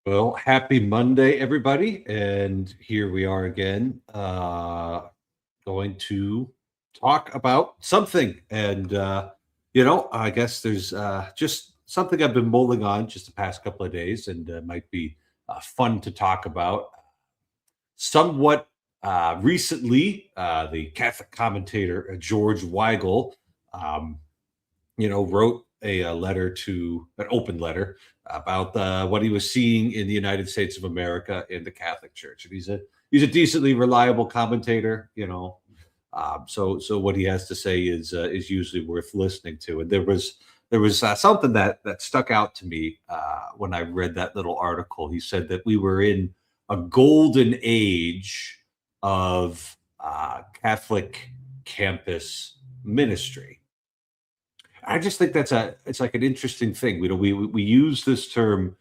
Well, happy Monday, everybody. And here we are again, going to talk about something. I guess there's just something I've been mulling on just the past couple of days and might be fun to talk about. Somewhat recently, the Catholic commentator George Weigel um, wrote a letter to an open letter about what he was seeing in the United States of America in the Catholic Church, and he's a decently reliable commentator. So what he has to say is usually worth listening to. And there was something that stuck out to me when I read that little article. He said that we were in a golden age of Catholic campus ministry. I just think it's like an interesting thing. We use this term,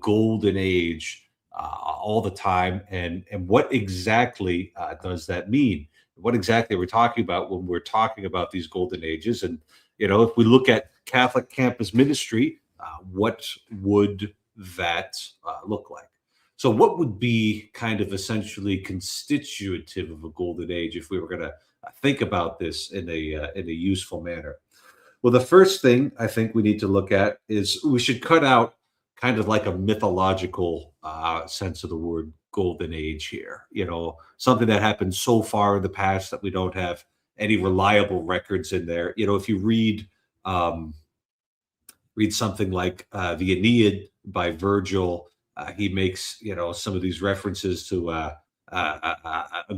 golden age, all the time, and what exactly does that mean? What exactly are we talking about when we're talking about these golden ages? And if we look at Catholic campus ministry, what would that look like? So, what would be kind of essentially constitutive of a golden age if we were going to think about this in a useful manner? Well, the first thing I think we need to look at is we should cut out kind of like a mythological sense of the word golden age here. Something that happened so far in the past that we don't have any reliable records in there. If you um, read something like the Aeneid by Virgil, he makes some of these references to a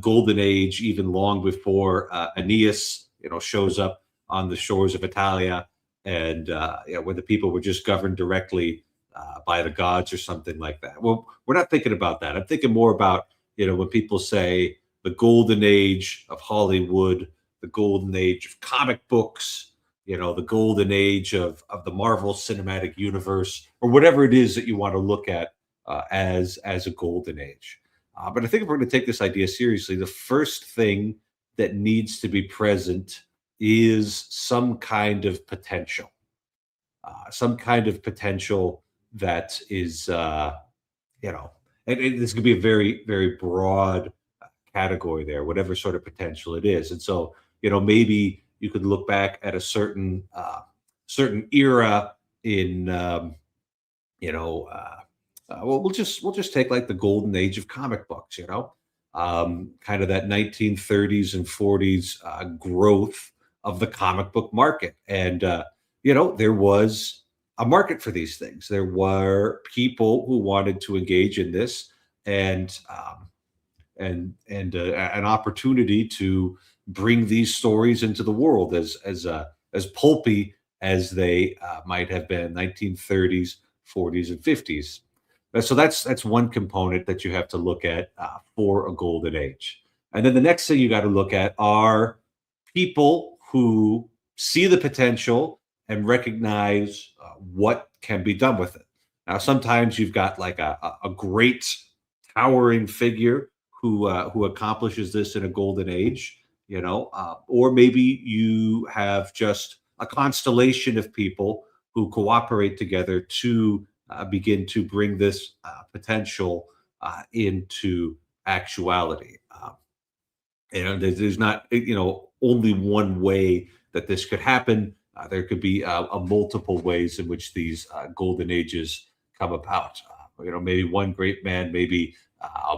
golden age even long before Aeneas shows up on the shores of Italia, and where the people were just governed directly by the gods or something like that. Well, we're not thinking about that. I'm thinking more about when people say the golden age of Hollywood, the golden age of comic books, the golden age of the Marvel Cinematic Universe, or whatever it is that you want to look at as a golden age. But I think if we're going to take this idea seriously, the first thing that needs to be present is some kind of potential that is, and this could be a very, very broad category there, whatever sort of potential it is. And so, maybe you could look back at a certain era in, you know, well, we'll just take like the golden age of comic books, kind of that 1930s and 40s growth of the comic book market. And, there was a market for these things. There were people who wanted to engage in this and, and an opportunity to bring these stories into the world as pulpy as they might have been 1930s, 40s, and 50s. So that's one component that you have to look at for a golden age. And then the next thing you got to look at are people who see the potential and recognize what can be done with it. Now, sometimes you've got like a great towering figure who accomplishes this in a golden age, or maybe you have just a constellation of people who cooperate together to begin to bring this potential into actuality. There's not, only one way that this could happen. There could be a multiple ways in which these golden ages come about. Maybe one great man, maybe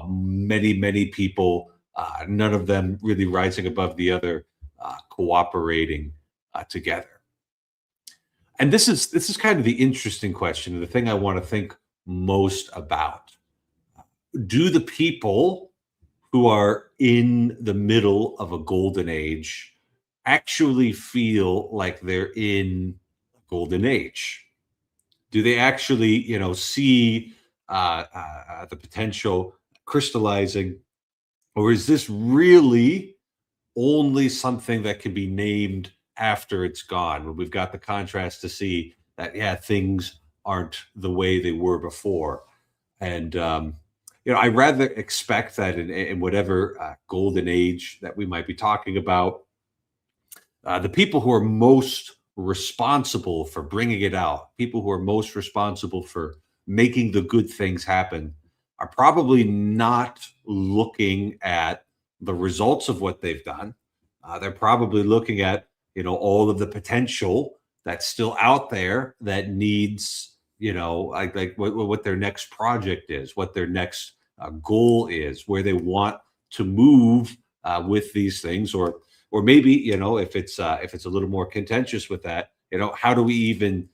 many people, none of them really rising above the other, cooperating together. And this is kind of the interesting question, the thing I want to think most about. Do the people who are in the middle of a golden age actually feel like they're in a golden age? Do they actually, see the potential crystallizing, or is this really only something that can be named after it's gone? When we've got the contrast to see that, yeah, things aren't the way they were before, and I rather expect that in whatever golden age that we might be talking about, the people who are most responsible for bringing it out, people who are most responsible for making the good things happen are probably not looking at the results of what they've done. They're probably looking at, all of the potential that's still out there that needs, like what their next project is, what their next goal is, where they want to move with these things, or maybe, if it's a little more contentious with that, how do we even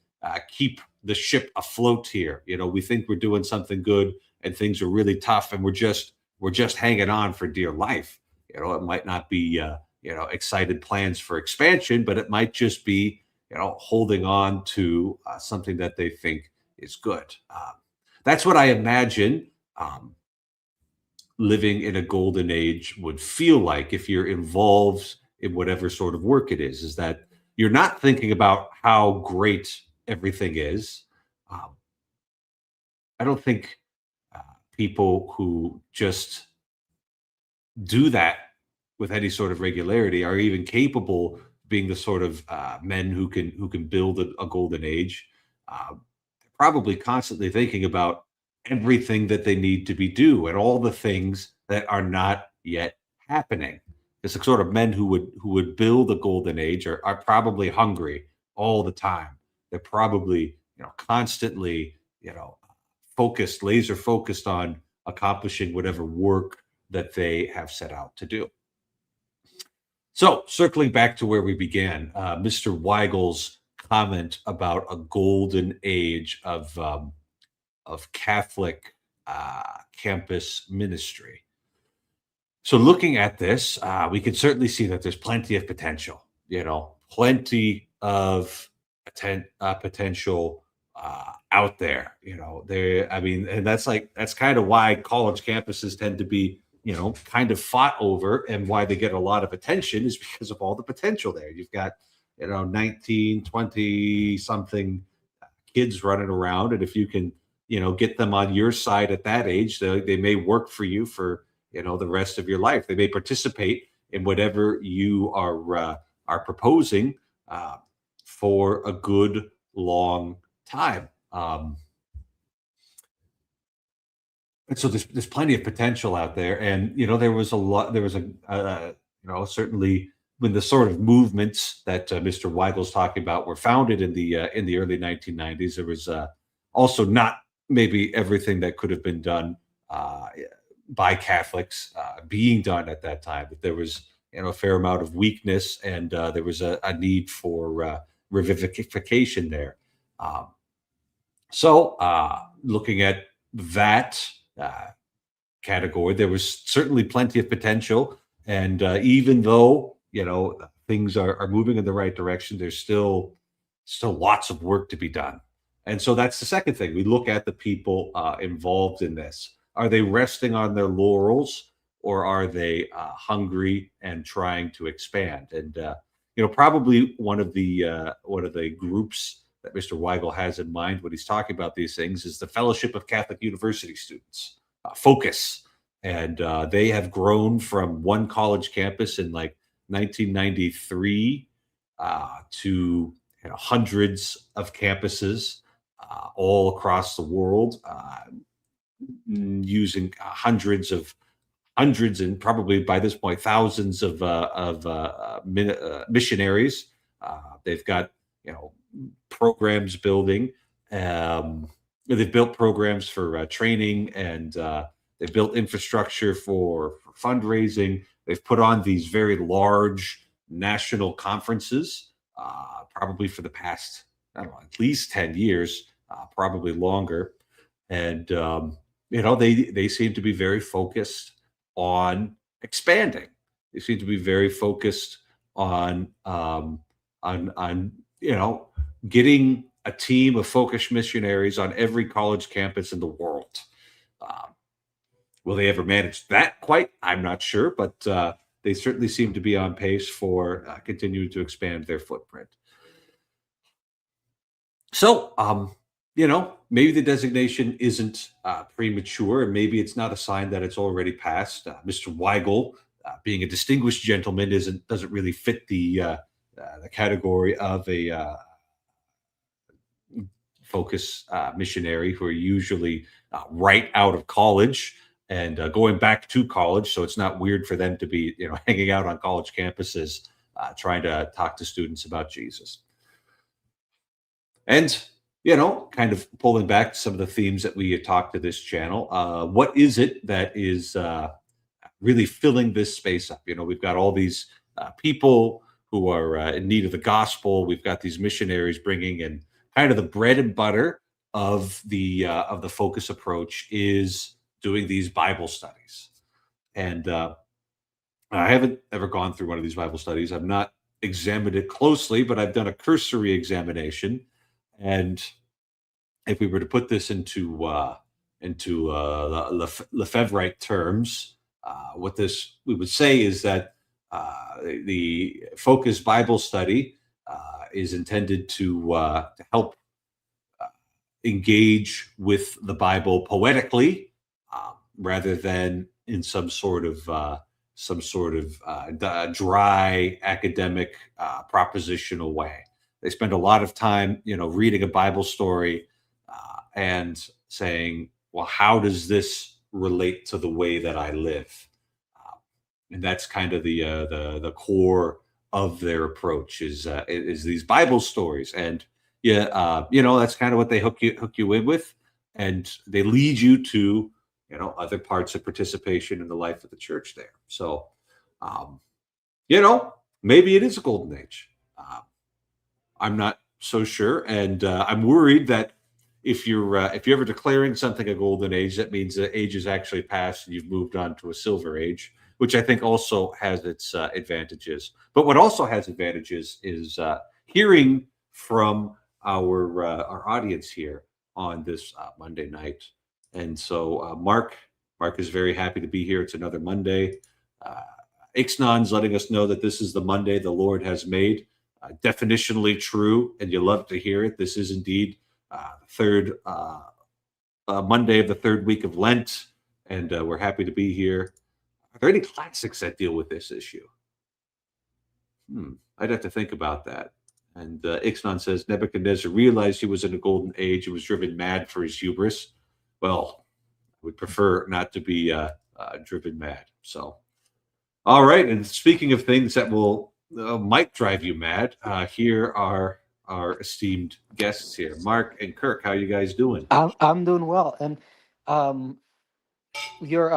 keep the ship afloat here? We think we're doing something good, and things are really tough, and we're just hanging on for dear life. It might not be excited plans for expansion, but it might just be holding on to something that they think is good. That's what I imagine. Living in a golden age would feel like if you're involved in whatever sort of work it is that you're not thinking about how great everything is. Um, I don't think uh, people who just do that with any sort of regularity are even capable of being the sort of men who can build a golden age. Probably constantly thinking about everything that they need to be do and all the things that are not yet happening. It's the sort of men who would build a golden age are probably hungry all the time. They're probably constantly focused, laser focused on accomplishing whatever work that they have set out to do. So, circling back to where we began, Mr. Weigel's comment about a golden age of Catholic campus ministry. So, looking at this, we can certainly see that there's plenty of potential. Plenty of potential out there. There. I mean, and that's kind of why college campuses tend to be kind of fought over, and why they get a lot of attention is because of all the potential there. You've got 19, 20 something kids running around, and if you can get them on your side at that age, they may work for you for the rest of your life. They may participate in whatever you are proposing uh, for a good long time. And so there's plenty of potential out there, and there was a lot. There was certainly when the sort of movements that Mr. Weigel's talking about were founded in the early 1990s. There was also not maybe everything that could have been done uh, by Catholics being done at that time. But there was a fair amount of weakness, and there was a need for revivification there. Um, looking at that uh, category, there was certainly plenty of potential. And even though things are moving in the right direction, there's still lots of work to be done. And so that's the second thing. We look at the people involved in this. Are they resting on their laurels, or are they hungry and trying to expand? And probably one of the groups that Mr. Weigel has in mind when he's talking about these things is the Fellowship of Catholic University Students, Focus. And they have grown from one college campus in like 1993 to hundreds of campuses all across the world, using hundreds and probably by this point thousands of missionaries. They've got programs building. Um, they've built programs for training, and they've built infrastructure for fundraising. They've put on these very large national conferences, probably for the past, I don't know, at least 10 years, probably longer. And they seem to be very focused on expanding. They seem to be very focused on getting a team of focused missionaries on every college campus in the world. Um, will they ever manage that quite? I'm not sure, but they certainly seem to be on pace for continuing to expand their footprint. Maybe the designation isn't premature, and maybe it's not a sign that it's already passed. Mr. Weigel, being a distinguished gentleman, doesn't really fit the category of a focus missionary who are usually right out of college and going back to college, so it's not weird for them to be hanging out on college campuses trying to talk to students about Jesus. And kind of pulling back to some of the themes that we had talked to this channel. What is it that is really filling this space up? We've got all these people who are in need of the gospel. We've got these missionaries bringing in kind of the bread and butter of the focus approach is doing these Bible studies. And I haven't ever gone through one of these Bible studies. I've not examined it closely, but I've done a cursory examination. And if we were to put this into Lefebvreite terms, what this we would say is that the focus Bible study is intended to help engage with the Bible poetically, rather than in some sort of dry academic propositional way. They spend a lot of time, reading a Bible story and saying, "Well, how does this relate to the way that I live?" And that's kind of the core of their approach is these Bible stories. And yeah, that's kind of what they hook you in with, and they lead you to other parts of participation in the life of the church there. So, um, maybe it is a golden age. I'm not so sure, and I'm worried that if you're ever declaring something a golden age, that means the age is actually past and you've moved on to a silver age, which I think also has its advantages. But what also has advantages is hearing from our audience here on this Monday night. And so Mark is very happy to be here. It's another Monday. Ixnan's letting us know that this is the Monday the Lord has made. Definitionally true, and you love to hear it. This is indeed the third Monday of the third week of Lent, and we're happy to be here. Are there any classics that deal with this issue? I'd have to think about that. And Ixnan says Nebuchadnezzar realized he was in a golden age and was driven mad for his hubris. Well, I would prefer not to be driven mad. So, all right. And speaking of things that will might drive you mad, here are our esteemed guests here, Mark and Kirk. How you guys doing? I'm doing well, and um, your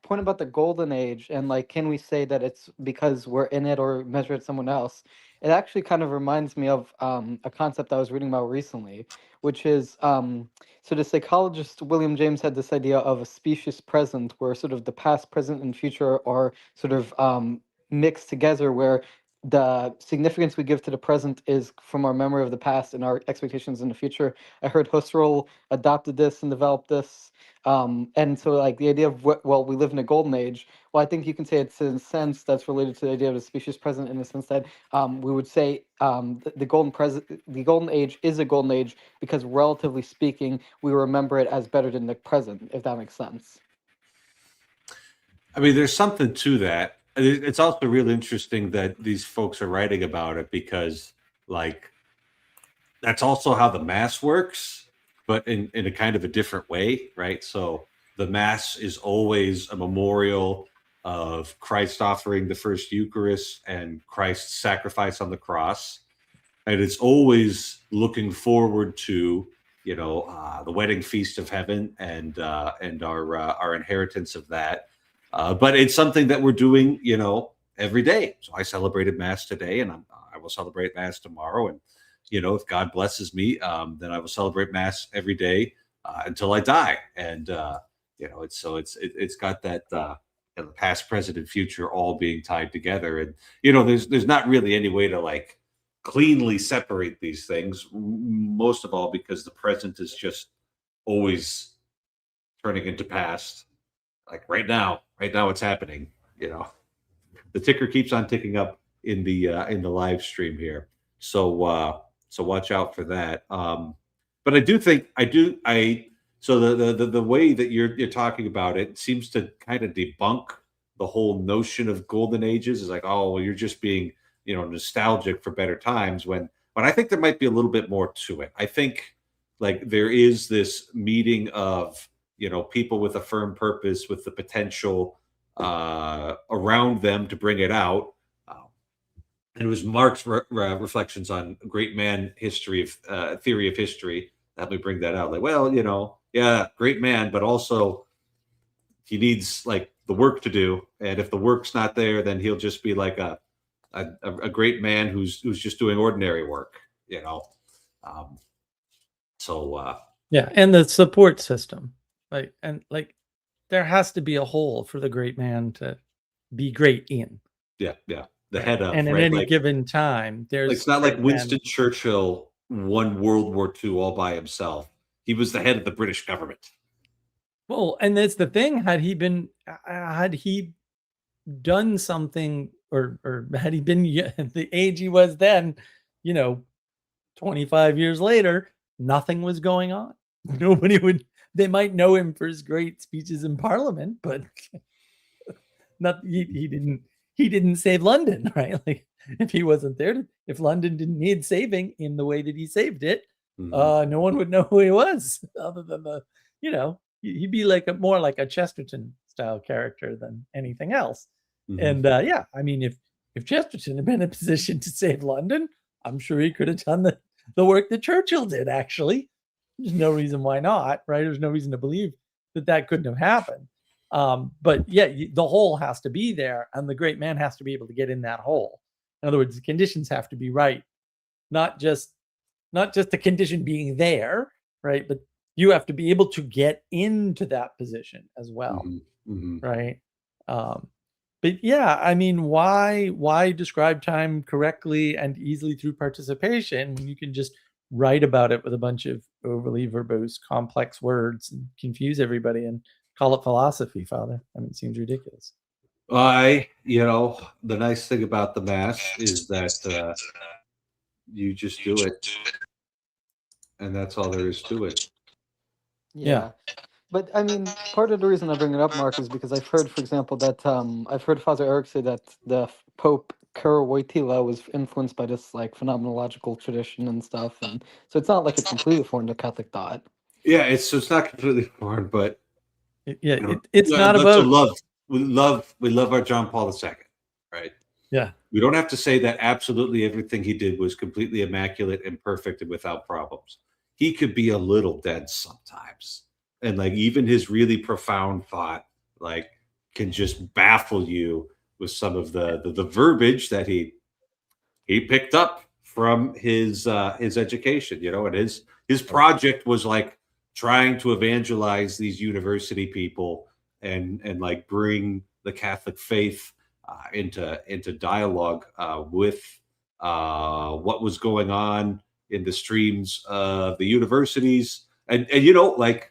point about the golden age and like, can we say that it's because we're in it or measure it someone else? It actually kind of reminds me of a concept I was reading about recently, which is so the psychologist William James had this idea of a specious present, where sort of the past, present, and future are sort of mixed together, where the significance we give to the present is from our memory of the past and our expectations in the future. I heard Husserl adopted this and developed this. And so, like, the idea of well, we live in a golden age. Well, I think you can say it's in a sense that's related to the idea of the species present, in the sense that we would say the golden age is a golden age because, relatively speaking, we remember it as better than the present, if that makes sense. I mean, there's something to that. It's also really interesting that these folks are writing about it because, like, that's also how the mass works, but in a kind of a different way, right? So the mass is always a memorial of Christ offering the first Eucharist and Christ's sacrifice on the cross, and it's always looking forward to the wedding feast of heaven and our inheritance of that. But it's something that we're doing, every day. So I celebrated Mass today, and I will celebrate Mass tomorrow. And if God blesses me, then I will celebrate Mass every day until I die. And it's got that past, present, and future all being tied together. And there's not really any way to like cleanly separate these things. Most of all because the present is just always turning into past. Like right now it's happening. The ticker keeps on ticking up in the live stream here. So watch out for that. But I do think so the way that you're talking about it seems to kind of debunk the whole notion of golden ages. Is like, oh, well, you're just being nostalgic for better times, when I think there might be a little bit more to it. I think like there is this meeting of, people with a firm purpose, with the potential around them to bring it out. And it was Mark's reflections on great man history of theory of history that me bring that out. Like, well, yeah, great man, but also he needs like the work to do, and if the work's not there, then he'll just be like a great man who's just doing ordinary work, you know. Um, so Yeah, and the support system, like there has to be a hole for the great man to be great in. yeah, the head of, And at right, any like given time, it's there's not like great men. Winston Churchill won World War II all by himself. He was the head of the British government. Well, and that's the thing. Had he done something, or had he been the age he was then, 25 years later, nothing was going on. Nobody would. They might know him for his great speeches in Parliament, but not he didn't save London, right? Like if he wasn't there, if London didn't need saving in the way that he saved it, no one would know who he was other than he'd be like more like a Chesterton style character than anything else. And yeah, I mean, if Chesterton had been in a position to save London, I'm sure he could have done the work that Churchill did. Actually, there's no reason why not, right? There's no reason to believe that couldn't have happened. But yeah, the hole has to be there, and the great man has to be able to get in that hole. In other words, the conditions have to be right, not just the condition being there, right? But you have to be able to get into that position as well, right? But yeah, I mean, why describe time correctly and easily through participation when you can just write about it with a bunch of overly verbose, complex words and confuse everybody and call it philosophy, Father? I mean, it seems ridiculous. The nice thing about the Mass is that you just do it, and that's all there is to it. Yeah. But I mean, part of the reason I bring it up, Mark, is because I've heard, for example, that I've heard Father Eric say that the Pope Curia was influenced by this like phenomenological tradition and stuff, and so it's not like it's completely foreign to Catholic thought. Yeah, it's not completely foreign, but It's not about we love our John Paul II, right? Yeah. We don't have to say that absolutely everything he did was completely immaculate and perfect and without problems. He could be a little dense sometimes. And like even his really profound thought, like can just baffle you with some of the verbiage that he picked up from his education, and his project was like trying to evangelize these university people and like bring the Catholic faith into dialogue with what was going on in the streams of the universities, and like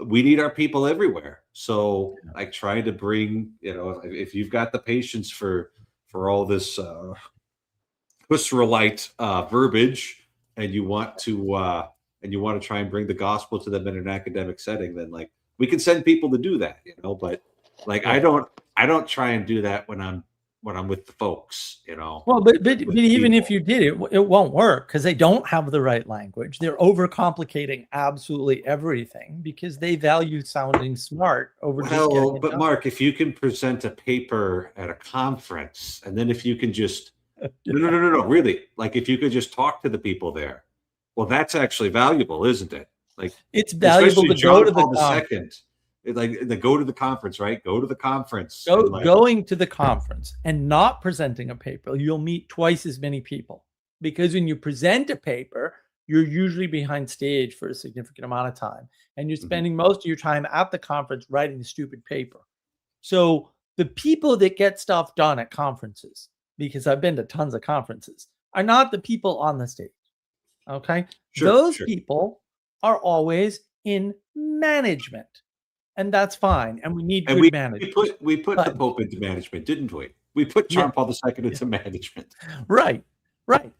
we need our people everywhere. So like trying to bring, if you've got the patience for all this Husserlite verbiage, and you want to try and bring the gospel to them in an academic setting, then like we can send people to do that, but like I don't try and do that when I'm with the folks, Well, but even if you did it won't work because they don't have the right language. They're overcomplicating absolutely everything because they value sounding smart over just getting it but done. Mark, if you can present a paper at a conference, and then if you can just no, really, like if you could just talk to the people there, well, that's actually valuable, isn't it? Like it's valuable to go to the conference. Like the go to the conference, right? Go to the conference. Going to the conference and not presenting a paper, you'll meet twice as many people, because when you present a paper, you're usually behind stage for a significant amount of time, and you're spending most of your time at the conference writing the stupid paper. So the people that get stuff done at conferences, because I've been to tons of conferences, are not the people on the stage. Okay? Those people are always in management. And that's fine. And we need good management. We put the Pope into management, didn't we? We put John Paul II into management. Right.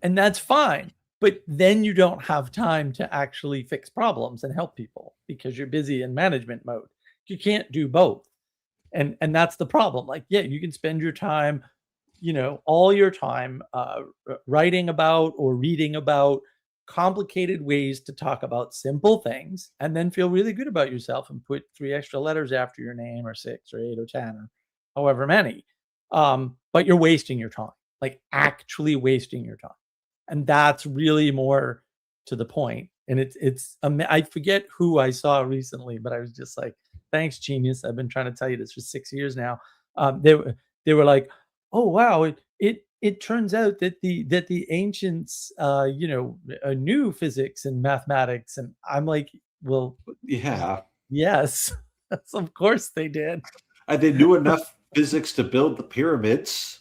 And that's fine. But then you don't have time to actually fix problems and help people because you're busy in management mode. You can't do both. And that's the problem. Like, yeah, you can spend your time, all your time writing about or reading about complicated ways to talk about simple things and then feel really good about yourself and put 3 extra letters after your name, or 6 or 8 or 10 or however many. But you're wasting your time, like actually wasting your time. And that's really more to the point. And I forget who I saw recently, but I was just like, thanks, genius. I've been trying to tell you this for 6 years now. They were like, oh wow, it turns out that the ancients knew physics and mathematics. And I'm like, well, Yeah. yes, of course they did. And they knew enough physics to build the pyramids.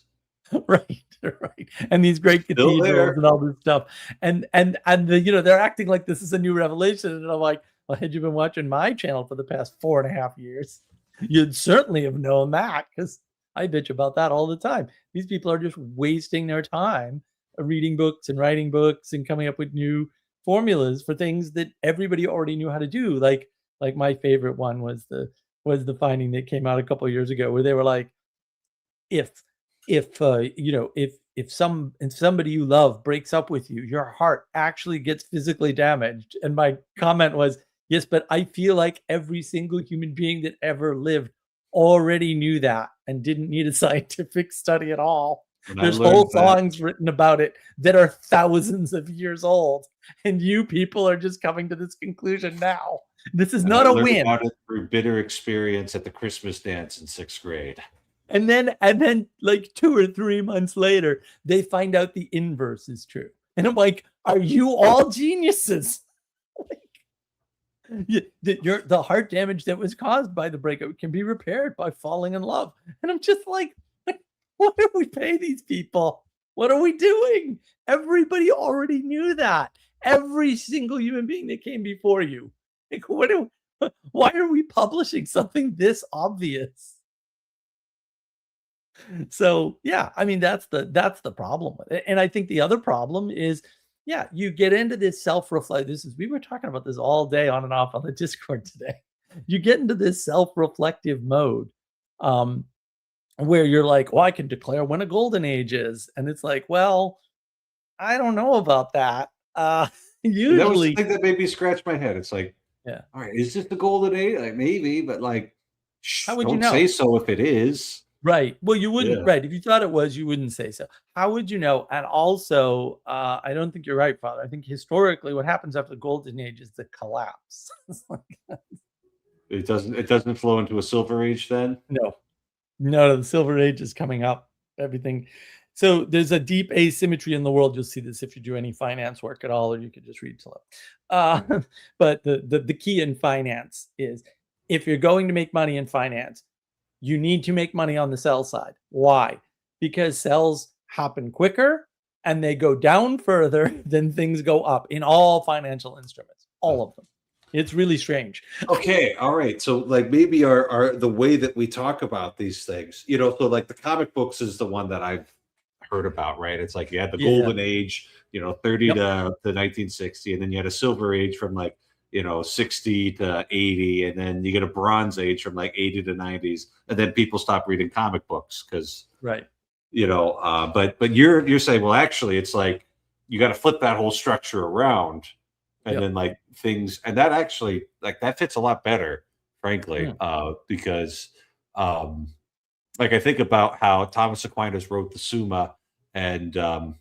Right, right. And these great Still cathedrals there. and all this stuff. And they're acting like this is a new revelation. And I'm like, well, had you been watching my channel for the past 4.5 years, you'd certainly have known that, because I bitch about that all the time. These people are just wasting their time reading books and writing books and coming up with new formulas for things that everybody already knew how to do. Like my favorite one was the finding that came out a couple of years ago, where they were like, if somebody you love breaks up with you, your heart actually gets physically damaged. And my comment was, yes, but I feel like every single human being that ever lived already knew that and didn't need a scientific study at all. There's whole songs written about it that are thousands of years old, and you people are just coming to this conclusion now. This is not a win. About it through bitter experience at the Christmas dance in 6th grade. And then like 2 or 3 months later, they find out the inverse is true. And I'm like, are you all geniuses? The heart damage that was caused by the breakup can be repaired by falling in love. And I'm just like, what do we pay these people? What are we doing? Everybody already knew that. Every single human being that came before you. Like, why are we publishing something this obvious? So yeah, I mean, that's the problem with it. And I think the other problem is, yeah, you get into this self-reflect. We were talking about this all day on and off on the Discord today. You get into this self-reflective mode, where you're like, well, I can declare when a golden age is. And it's like, well, I don't know about that. Usually that was the thing that made me scratch my head. It's like, yeah, all right, is this the golden age? Like, maybe, but like, how would don't you know? say so if it is. Right. Well, you wouldn't. Yeah. Right. If you thought it was, you wouldn't say so. How would you know? And also, I don't think you're right, Father. I think historically, what happens after the golden age is the collapse. It doesn't flow into a silver age then? No, the silver age is coming up. Everything. So there's a deep asymmetry in the world. You'll see this if you do any finance work at all, or you could just read Tillip. But the key in finance is, if you're going to make money in finance, you need to make money on the sell side. Why? Because sells happen quicker and they go down further than things go up in all financial instruments, all of them. It's really strange. Okay, all right. So like maybe our the way that we talk about these things, so like the comic books is the one that I've heard about, right? It's like you had the golden age, 30 to 1960, and then you had a silver age from like 60 to 80, and then you get a bronze age from like 80 to 90s, and then people stop reading comic books because right. But you're saying, well, actually, it's like you got to flip that whole structure around, and then like things, and that actually like that fits a lot better, frankly, because like I think about how Thomas Aquinas wrote the Summa, and and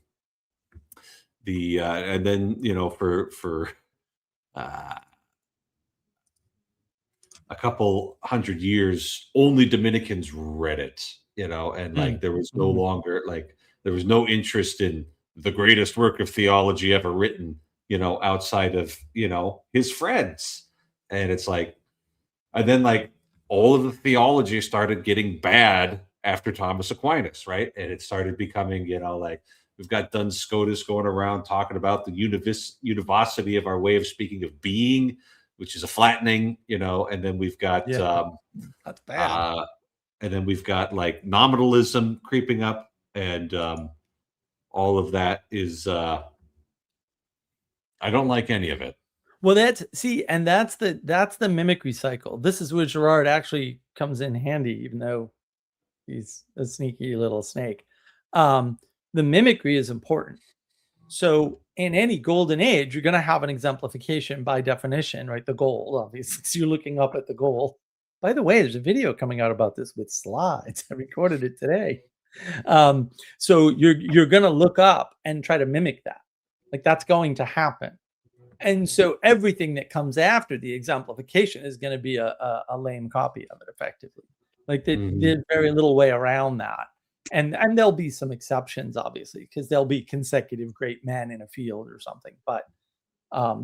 then for a couple hundred years, only Dominicans read it, and like there was no longer there was no interest in the greatest work of theology ever written, outside of, his friends. And it's like, and then like all of the theology started getting bad after Thomas Aquinas, right? And it started becoming, like we've got Duns Scotus going around talking about the univocity of our way of speaking of being, which is a flattening, and then we've got that's bad. And then we've got like nominalism creeping up, and all of that is I don't like any of it. Well, that's the mimicry cycle. This is where Girard actually comes in handy, even though he's a sneaky little snake. The mimicry is important. So in any golden age, you're going to have an exemplification by definition, right? The goal, obviously. So you're looking up at the goal. By the way, there's a video coming out about this with slides. I recorded it today. So you're going to look up and try to mimic that. Like that's going to happen. And so everything that comes after the exemplification is going to be a lame copy of it, effectively. Like there's very little way around that. And there'll be some exceptions, obviously, because there'll be consecutive great men in a field or something. But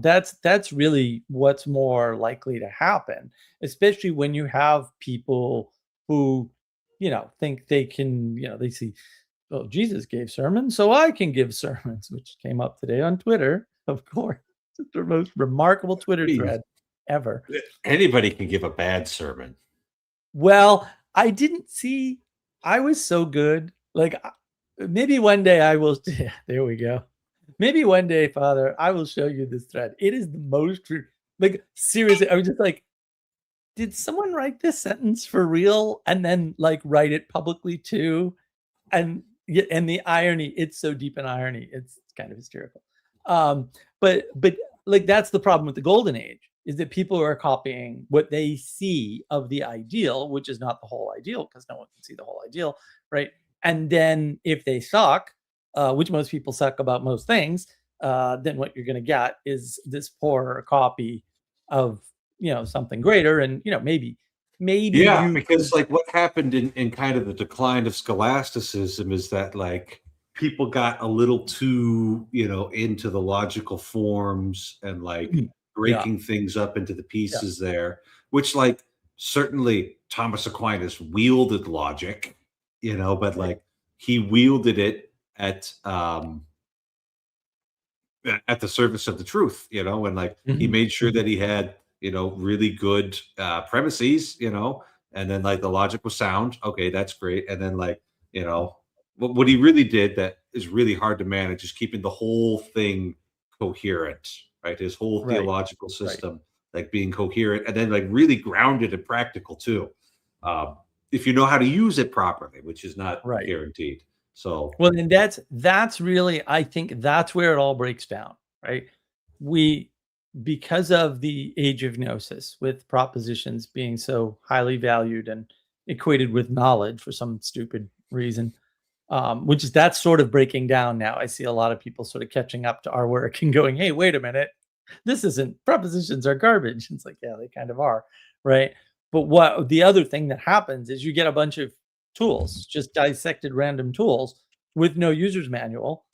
that's really what's more likely to happen, especially when you have people who, think they can, they see, oh, Jesus gave sermons, so I can give sermons, which came up today on Twitter, of course. It's the most remarkable Twitter thread ever. Anybody can give a bad sermon. Well, I didn't see. I was so good. Like maybe one day I will. Yeah, there we go. Maybe one day, Father, I will show you this thread. It is the most like seriously. I was just like, did someone write this sentence for real and then like write it publicly too? And the irony, it's so deep in irony, it's kind of hysterical. But like that's the problem with the golden age, is that people are copying what they see of the ideal, which is not the whole ideal, because no one can see the whole ideal, right? And then if they suck, which most people suck about most things, then what you're going to get is this poor copy of something greater. And maybe because like what happened in kind of the decline of scholasticism is that like people got a little too into the logical forms and like breaking things up into the pieces there, which like certainly Thomas Aquinas wielded logic, but like he wielded it at the service of the truth, and like he made sure that he had really good premises, and then like the logic was sound. Okay, that's great. And then like what he really did that is really hard to manage is keeping the whole thing coherent, right? His whole theological system like being coherent, and then like really grounded and practical too, if you know how to use it properly, which is not guaranteed. So well, and that's really, I think that's where it all breaks down, right? Because of the age of gnosis, with propositions being so highly valued and equated with knowledge for some stupid reason, that's sort of breaking down now. I see a lot of people sort of catching up to our work and going, hey, wait a minute, propositions are garbage. It's like, yeah, they kind of are, right? But what the other thing that happens is you get a bunch of tools, just dissected random tools with no user's manual,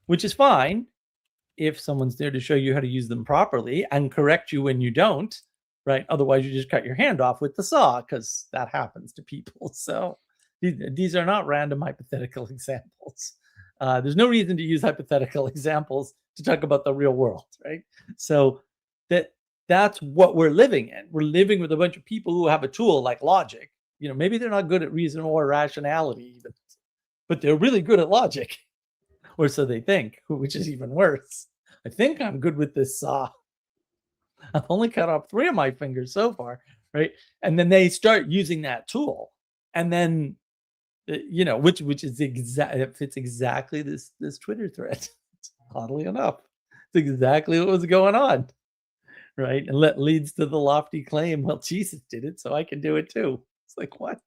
which is fine if someone's there to show you how to use them properly and correct you when you don't, right? Otherwise, you just cut your hand off with the saw, because that happens to people. So these are not random hypothetical examples. There's no reason to use hypothetical examples to talk about the real world, right? So that's what we're living in. We're living with a bunch of people who have a tool like logic. Maybe they're not good at reason or rationality, but they're really good at logic. Or so they think, which is even worse. I think I'm good with this saw. I've only cut off 3 of my fingers so far, right? And then they start using that tool, and then which is fits exactly this Twitter thread. Oddly enough, it's exactly what was going on, right? And leads to the lofty claim, well, Jesus did it, so I can do it too. It's like, what?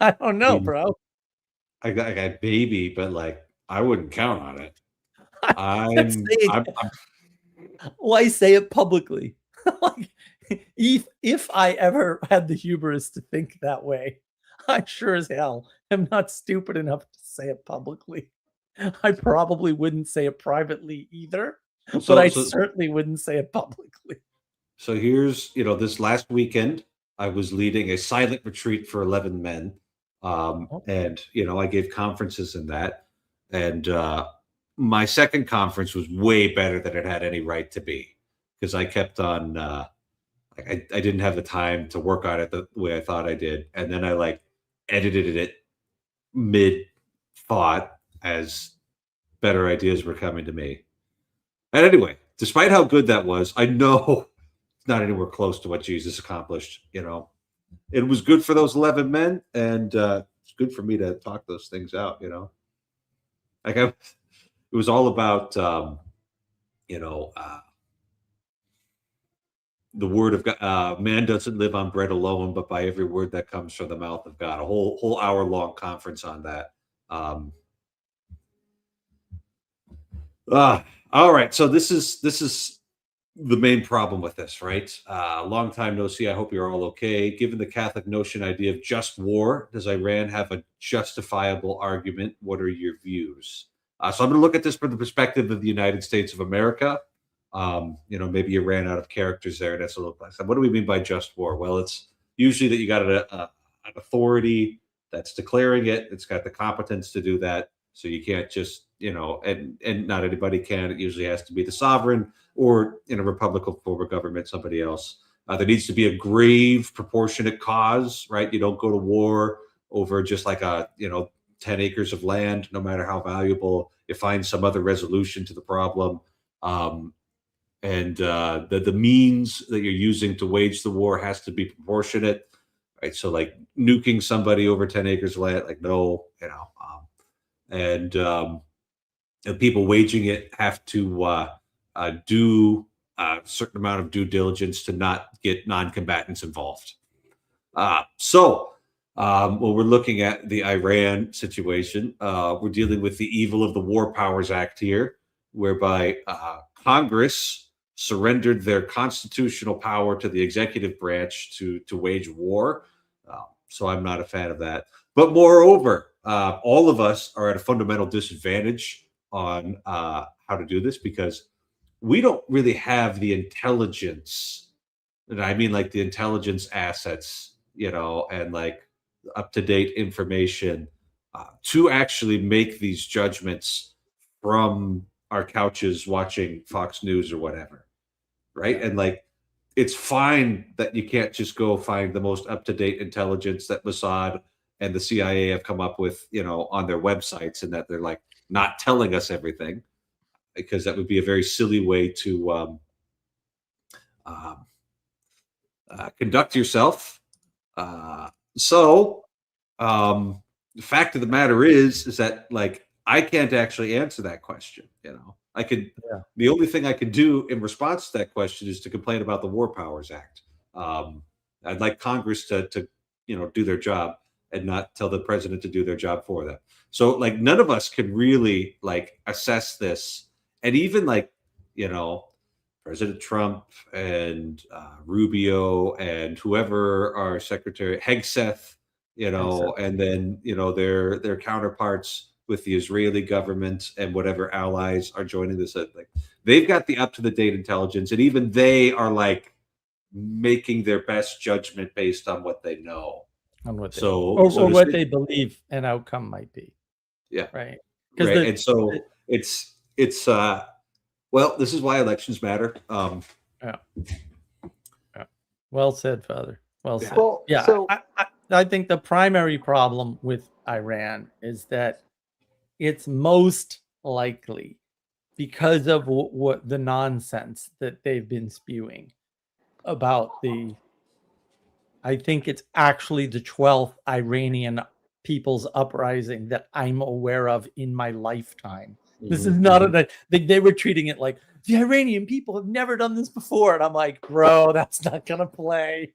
I don't know, bro. I got baby, but like I wouldn't count on it. Why say it publicly? Like, if I ever had the hubris to think that way, I sure as hell am not stupid enough to say it publicly. I probably wouldn't say it privately either, but I certainly wouldn't say it publicly. So here's, this last weekend, I was leading a silent retreat for 11 men. And, I gave conferences in that. And my second conference was way better than it had any right to be, because I kept on, I didn't have the time to work on it the way I thought I did. And then I like edited it mid thought as better ideas were coming to me. And anyway, despite how good that was, I know it's not anywhere close to what Jesus accomplished. It was good for those 11 men, and it's good for me to talk those things out. Like it was all about you know, the word of God, man doesn't live on bread alone, but by every word that comes from the mouth of God. A whole hour long conference on that. Um, all right, so this is the main problem with this, right? Long time no see. I hope you're all okay. Given the Catholic notion idea of just war, does Iran have a justifiable argument? What are your views? So I'm going to look at this from the perspective of the United States of America. Maybe you ran out of characters there. That's a little less. What do we mean by just war? Well, it's usually that you got an authority that's declaring it. It's got the competence to do that. So you can't just, and not anybody can. It usually has to be the sovereign, or in a republican form of government, somebody else. There needs to be a grave, proportionate cause, right? You don't go to war over just like 10 acres of land, no matter how valuable. You find some other resolution to the problem. And the means that you're using to wage the war has to be proportionate, right? So like nuking somebody over 10 acres of land, like no, and people waging it have to do a certain amount of due diligence to not get non-combatants involved. When we're looking at the Iran situation, we're dealing with the evil of the War Powers Act here, whereby Congress surrendered their constitutional power to the executive branch to wage war. So I'm not a fan of that. But moreover, all of us are at a fundamental disadvantage on how to do this, because we don't really have the intelligence, and I mean like the intelligence assets, and like up-to-date information to actually make these judgments from our couches watching Fox News or whatever, right? And like, it's fine that you can't just go find the most up-to-date intelligence that Mossad and the CIA have come up with, on their websites, and that they're like not telling us everything, because that would be a very silly way to conduct yourself. So the fact of the matter is that like I can't actually answer that question. I could. Yeah. The only thing I could do in response to that question is to complain about the War Powers Act. I'd like Congress to do their job and not tell the president to do their job for them. So like none of us can really like assess this, and even like President Trump and Rubio and whoever our secretary Hegseth, and then their counterparts with the Israeli government and whatever allies are joining this. Like they've got the up to the date intelligence, and even they are like making their best judgment based on what they know, on what what they believe an outcome might be. Yeah, right. Right, and so it's well, this is why elections matter. Yeah. Well said, Father. Well said. Well, Yeah. so- I think the primary problem with Iran is that it's most likely because of what the nonsense that they've been spewing about I think it's actually the 12th Iranian people's uprising that I'm aware of in my lifetime. This is not they were treating it like the Iranian people have never done this before. And I'm like, bro, that's not going to play.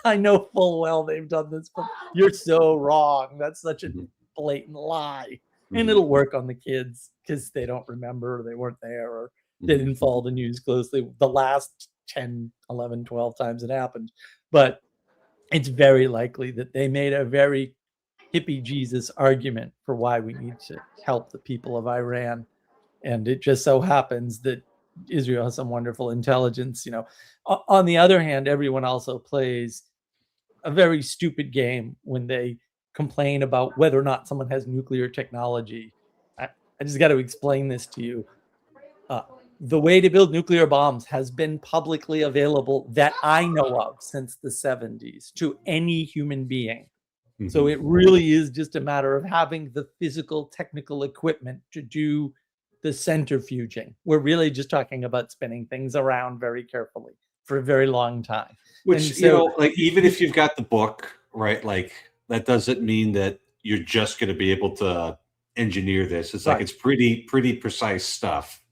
I know full well they've done this, but you're so wrong. That's such a blatant lie. And it'll work on the kids because they don't remember, they weren't there, or they didn't follow the news closely the last 10, 11, 12 times it happened. But it's very likely that they made a very hippie Jesus argument for why we need to help the people of Iran. And it just so happens that Israel has some wonderful intelligence. On the other hand, everyone also plays a very stupid game when they complain about whether or not someone has nuclear technology. I just got to explain this to you. The way to build nuclear bombs has been publicly available that I know of since the 70s to any human being. So it really is just a matter of having the physical, technical equipment to do the centrifuging. We're really just talking about spinning things around very carefully for a very long time. Which, like even if you've got the book, right, like that doesn't mean that you're just going to be able to engineer this. It's like it's pretty precise stuff.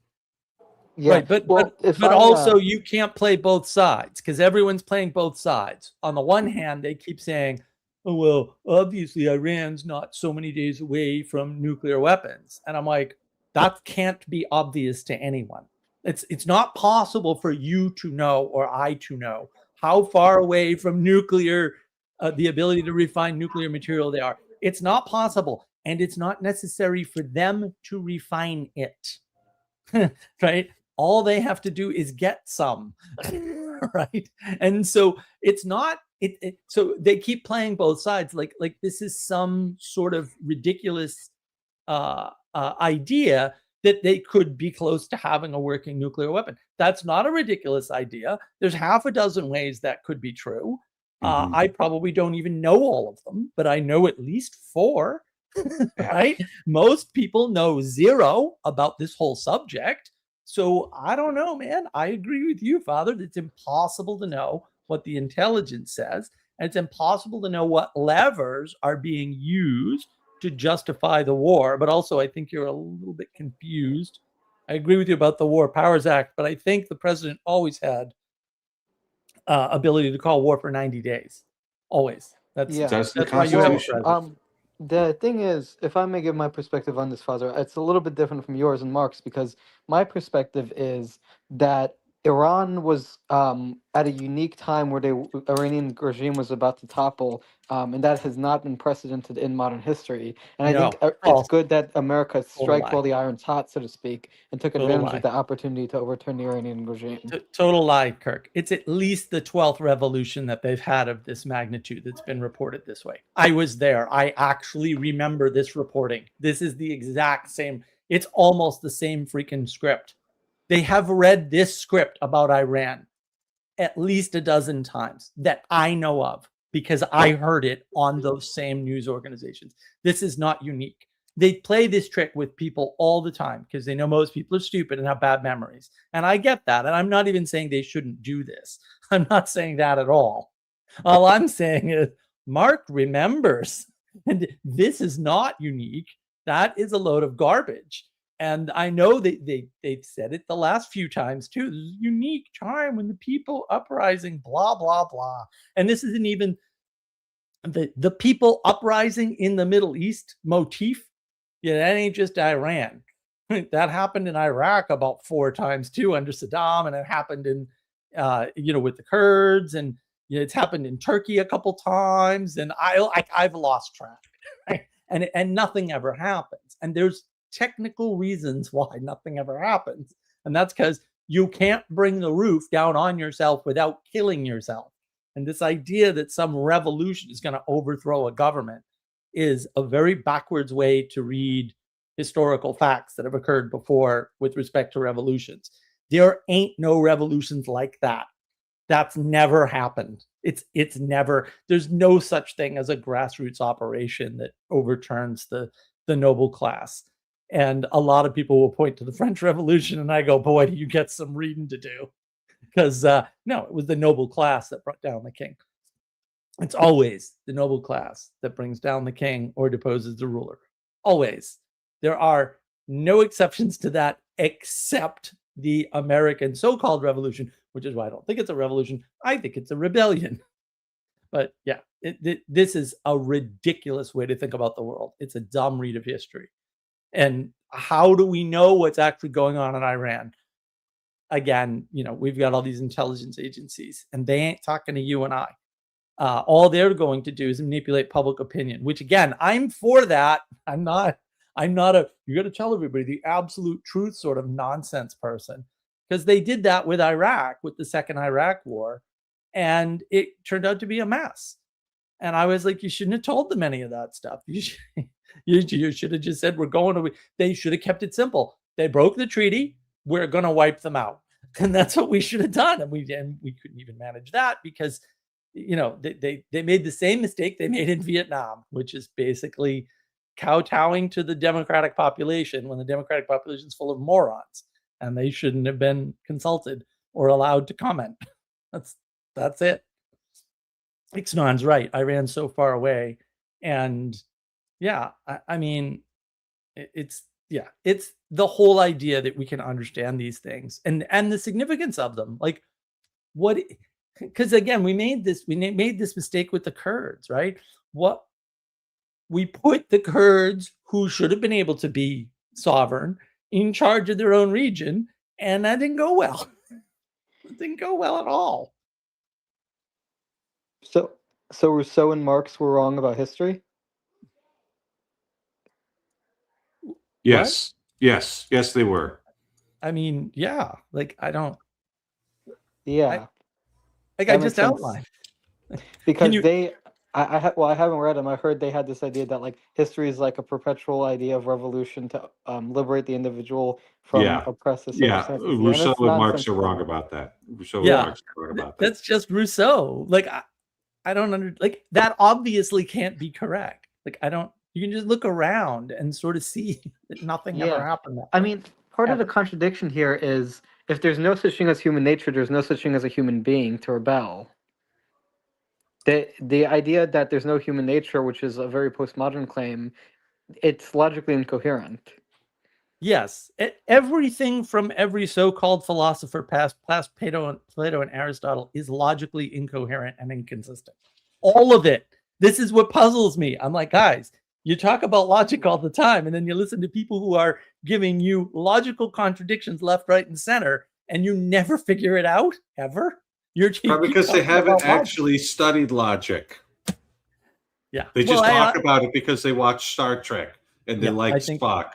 Yeah. Right, but Well, if I also you can't play both sides because everyone's playing both sides. On the one hand, they keep saying, "Oh well, obviously Iran's not so many days away from nuclear weapons," and I'm like, that can't be obvious to anyone. It's not possible for you to know or I to know how far away from nuclear, the ability to refine nuclear material they are. It's not possible, and it's not necessary for them to refine it. Right? All they have to do is get some, right? And so it's not so they keep playing both sides like this is some sort of ridiculous idea that they could be close to having a working nuclear weapon. That's not a ridiculous idea. There's half a dozen ways that could be true. I probably don't even know all of them, but I know at least 4. Right? Most people know 0 about this whole subject. So I don't know, man. I agree with you, Father. It's impossible to know what the intelligence says. And it's impossible to know what levers are being used to justify the war. But also, I think you're a little bit confused. I agree with you about the War Powers Act, but I think the president always had ability to call war for 90 days. Always. That's Yeah. That's the that's why you have a Constitution. president. The thing is, if I may give my perspective on this, Father, it's a little bit different from yours and Mark's because my perspective is that Iran was at a unique time where the Iranian regime was about to topple, and that has not been precedented in modern history. And I think No, it's false. good that America Total striked lie. while the iron's hot, so to speak, and took Total advantage lie. of the opportunity to overturn the Iranian regime. Total lie, Kirk. It's at least the 12th revolution that they've had of this magnitude that's been reported this way. I was there. I actually remember this reporting. This is the exact same. It's almost the same freaking script. They have read this script about Iran at least a dozen times that I know of because I heard it on those same news organizations. This is not unique. They play this trick with people all the time because they know most people are stupid and have bad memories. And I get that. And I'm not even saying they shouldn't do this. I'm not saying that at all. All I'm saying is Mark remembers. And this is not unique. That is a load of garbage. And I know they've said it the last few times too. This is a unique time when the people uprising, blah, blah, blah. And this isn't even the people uprising in the Middle East motif. Yeah, that ain't just Iran. That happened in Iraq about 4 times too under Saddam, and it happened in with the Kurds, and it's happened in Turkey a couple times, and I've lost track, right? And nothing ever happens, and there's technical reasons why nothing ever happens, and that's because you can't bring the roof down on yourself without killing yourself. And this idea that some revolution is going to overthrow a government is a very backwards way to read historical facts that have occurred before with respect to revolutions. There ain't no revolutions like that. That's never happened. It's never. There's no such thing as a grassroots operation that overturns the noble class. And a lot of people will point to the French Revolution, and I go, boy, do you get some reading to do? Because no, it was the noble class that brought down the king. It's always the noble class that brings down the king or deposes the ruler. Always. There are no exceptions to that except the American so-called revolution, which is why I don't think it's a revolution. I think it's a rebellion. But yeah, this is a ridiculous way to think about the world. It's a dumb read of history. And how do we know what's actually going on in Iran? Again, we've got all these intelligence agencies, and they ain't talking to you and I. All they're going to do is manipulate public opinion, which again, I'm for that. I'm not you got to tell everybody the absolute truth sort of nonsense person, because they did that with Iraq, with the second Iraq war, and it turned out to be a mess. And I was like, you shouldn't have told them any of that stuff. You should have just said, they should have kept it simple. They broke the treaty. We're going to wipe them out. And that's what we should have done. And we couldn't even manage that because, they made the same mistake they made in Vietnam, which is basically kowtowing to the democratic population when the democratic population is full of morons, and they shouldn't have been consulted or allowed to comment. That's it. Ixnan's right. I ran so far away, and yeah, I mean, it's Yeah, it's the whole idea that we can understand these things and the significance of them. Like what, because again, we made this mistake with the Kurds, right? What we put the Kurds, who should have been able to be sovereign, in charge of their own region, and that didn't go well. It didn't go well at all. So Rousseau and Marx were wrong about history? Yes. Yes. Yes, they were. I mean, yeah, like I don't, Yeah, like that I makes just sense. outlined. Because you- I haven't read them. I heard they had this idea that like history is like a perpetual idea of revolution to liberate the individual from Yeah. oppressive Yeah. circumstances. And Rousseau it's and Marx are nonsensical. wrong about that. Rousseau and Yeah. Marx are wrong about that. That's just Rousseau. Like I don't like that obviously can't be correct. Like you can just look around and sort of see that nothing ever Yeah. happened. I mean, part of the contradiction here is if there's no such thing as human nature, there's no such thing as a human being to rebel. The idea that there's no human nature, which is a very postmodern claim, it's logically incoherent. Yes, everything from every so-called philosopher past Plato and Aristotle is logically incoherent and inconsistent. All of it. This is what puzzles me. I'm like, guys, you talk about logic all the time, and then you listen to people who are giving you logical contradictions left, right, and center, and you never figure it out ever. Probably because they haven't actually studied logic. Yeah, They just talk about it because they watch Star Trek and they like Spock.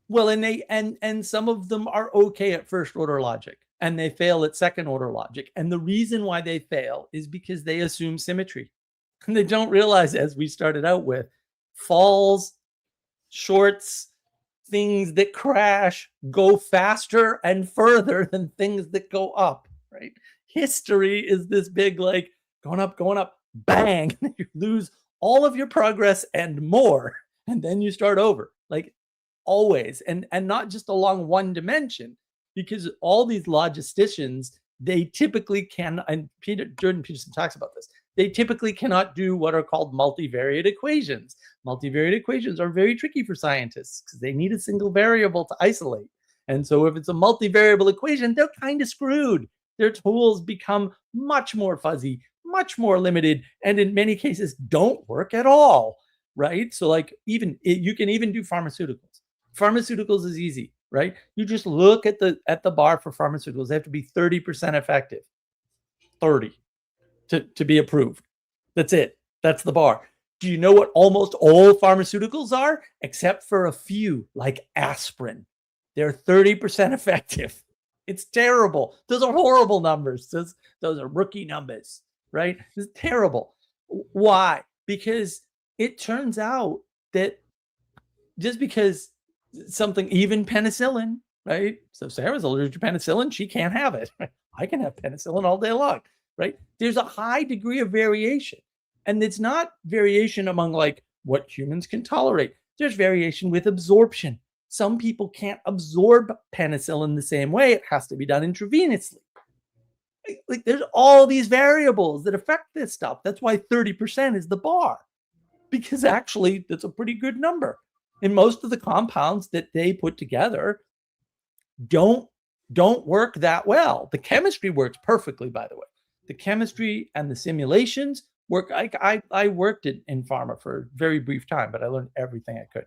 Well, and some of them are okay at first order logic and they fail at second order logic. And the reason why they fail is because they assume symmetry. And they don't realize, as we started out with, falls, shorts, things that crash go faster and further than things that go up, right? History is this big, like, going up, bang, you lose all of your progress and more, and then you start over, like always, and not just along one dimension, because all these logisticians, they typically can, and Jordan Peterson talks about this, they typically cannot do what are called multivariate equations. Multivariate equations are very tricky for scientists because they need a single variable to isolate. And so if it's a multivariable equation, they're kind of screwed. Their tools become much more fuzzy, much more limited, and in many cases don't work at all, right? So like you can even do pharmaceuticals. Pharmaceuticals is easy, right? You just look at the bar for pharmaceuticals. They have to be 30% effective. 30 to be approved. That's it. That's the bar. Do you know what almost all pharmaceuticals are? Except for a few, like aspirin. They're 30% effective. It's terrible. Those are horrible numbers. Those are rookie numbers, right? It's terrible. Why? Because it turns out that just because something, even penicillin, right? So Sarah's allergic to penicillin, she can't have it. I can have penicillin all day long, right? There's a high degree of variation. And it's not variation among like what humans can tolerate. There's variation with absorption. Some people can't absorb penicillin the same way. It has to be done intravenously. Like there's all these variables that affect this stuff. That's why 30% is the bar, because actually that's a pretty good number. And most of the compounds that they put together don't work that well. The chemistry works perfectly, by the way. The chemistry and the simulations work. I worked in pharma for a very brief time, but I learned everything I could.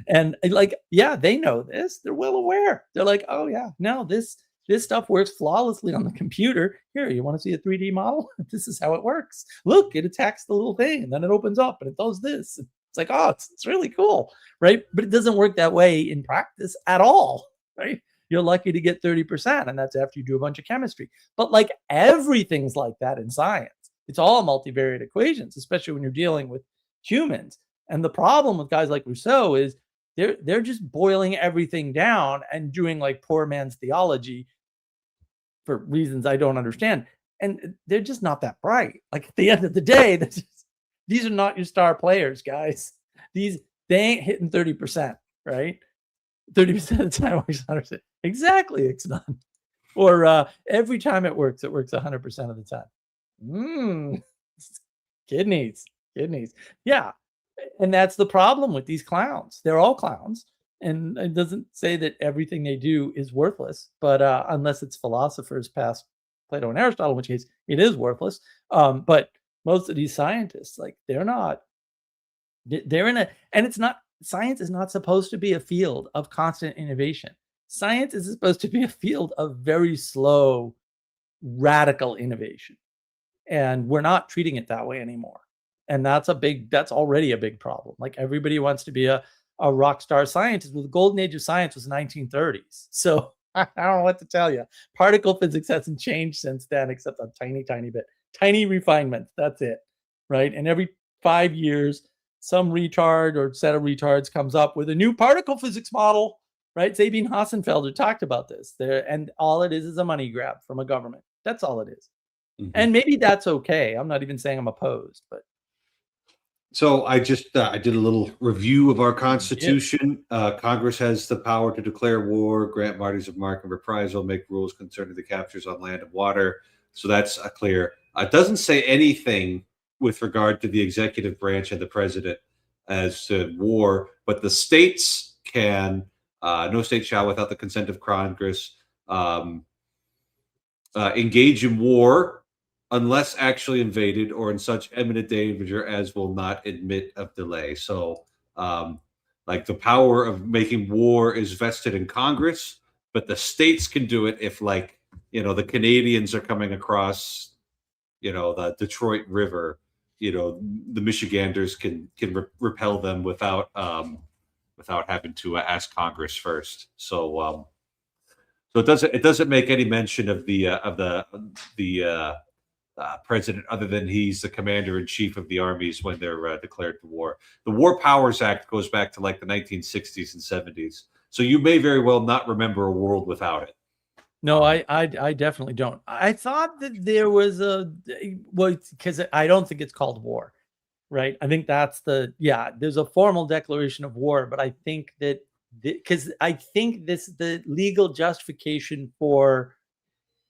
And like, yeah, they know this. They're well aware. They're like, oh yeah, no, this stuff works flawlessly on the computer. Here, you want to see a 3D model? This is how it works. Look, it attacks the little thing, and then it opens up, and it does this. It's like, oh, it's really cool, right? But it doesn't work that way in practice at all, right? You're lucky to get 30%, and that's after you do a bunch of chemistry. But like everything's like that in science. It's all multivariate equations, especially when you're dealing with humans. And the problem with guys like Rousseau is they're just boiling everything down and doing like poor man's theology for reasons I don't understand. And they're just not that bright. Like at the end of the day, these are not your star players, guys. They ain't hitting 30%, right? 30% of the time works 100%. Exactly, it's not. Or every time it works 100% of the time. Kidneys. Yeah. And that's the problem with these clowns. They're all clowns. and it doesn't say that everything they do is worthless, but unless it's philosophers past Plato and Aristotle, in which case it is worthless. But most of these scientists, like they're in a, and it's not, science is not supposed to be a field of constant innovation. Science is supposed to be a field of very slow, radical innovation. And we're not treating it that way anymore. And that's already a big problem. Like everybody wants to be a rock star scientist. Well, the golden age of science was 1930s. So I don't know what to tell you. Particle physics hasn't changed since then, except a tiny, tiny bit. Tiny refinements. That's it. Right. And every 5 years, some retard or set of retards comes up with a new particle physics model. Right. Sabine Hassenfelder talked about this there. And all it is a money grab from a government. That's all it is. Mhm. And maybe that's okay. I'm not even saying I'm opposed, but So I just I did a little review of our Constitution. Congress has the power to declare war, grant martyrs of marque and reprisal, make rules concerning the captures on land and water. So that's clear. It doesn't say anything with regard to the executive branch and the president as to war, but the states can. No state shall, without the consent of Congress, engage in war unless actually invaded or in such imminent danger as will not admit of delay. So, like the power of making war is vested in Congress, but the states can do it if, like, the Canadians are coming across, the Detroit River. The Michiganders can repel them without having to ask Congress first. So it doesn't make any mention of the president, other than he's the commander in chief of the armies when they're declared to war. The War Powers Act goes back to like the 1960s and 70s. So you may very well not remember a world without it. no, I definitely don't. I thought that there was because I don't think it's called war, right? I think there's a formal declaration of war, but I think that because I think the legal justification for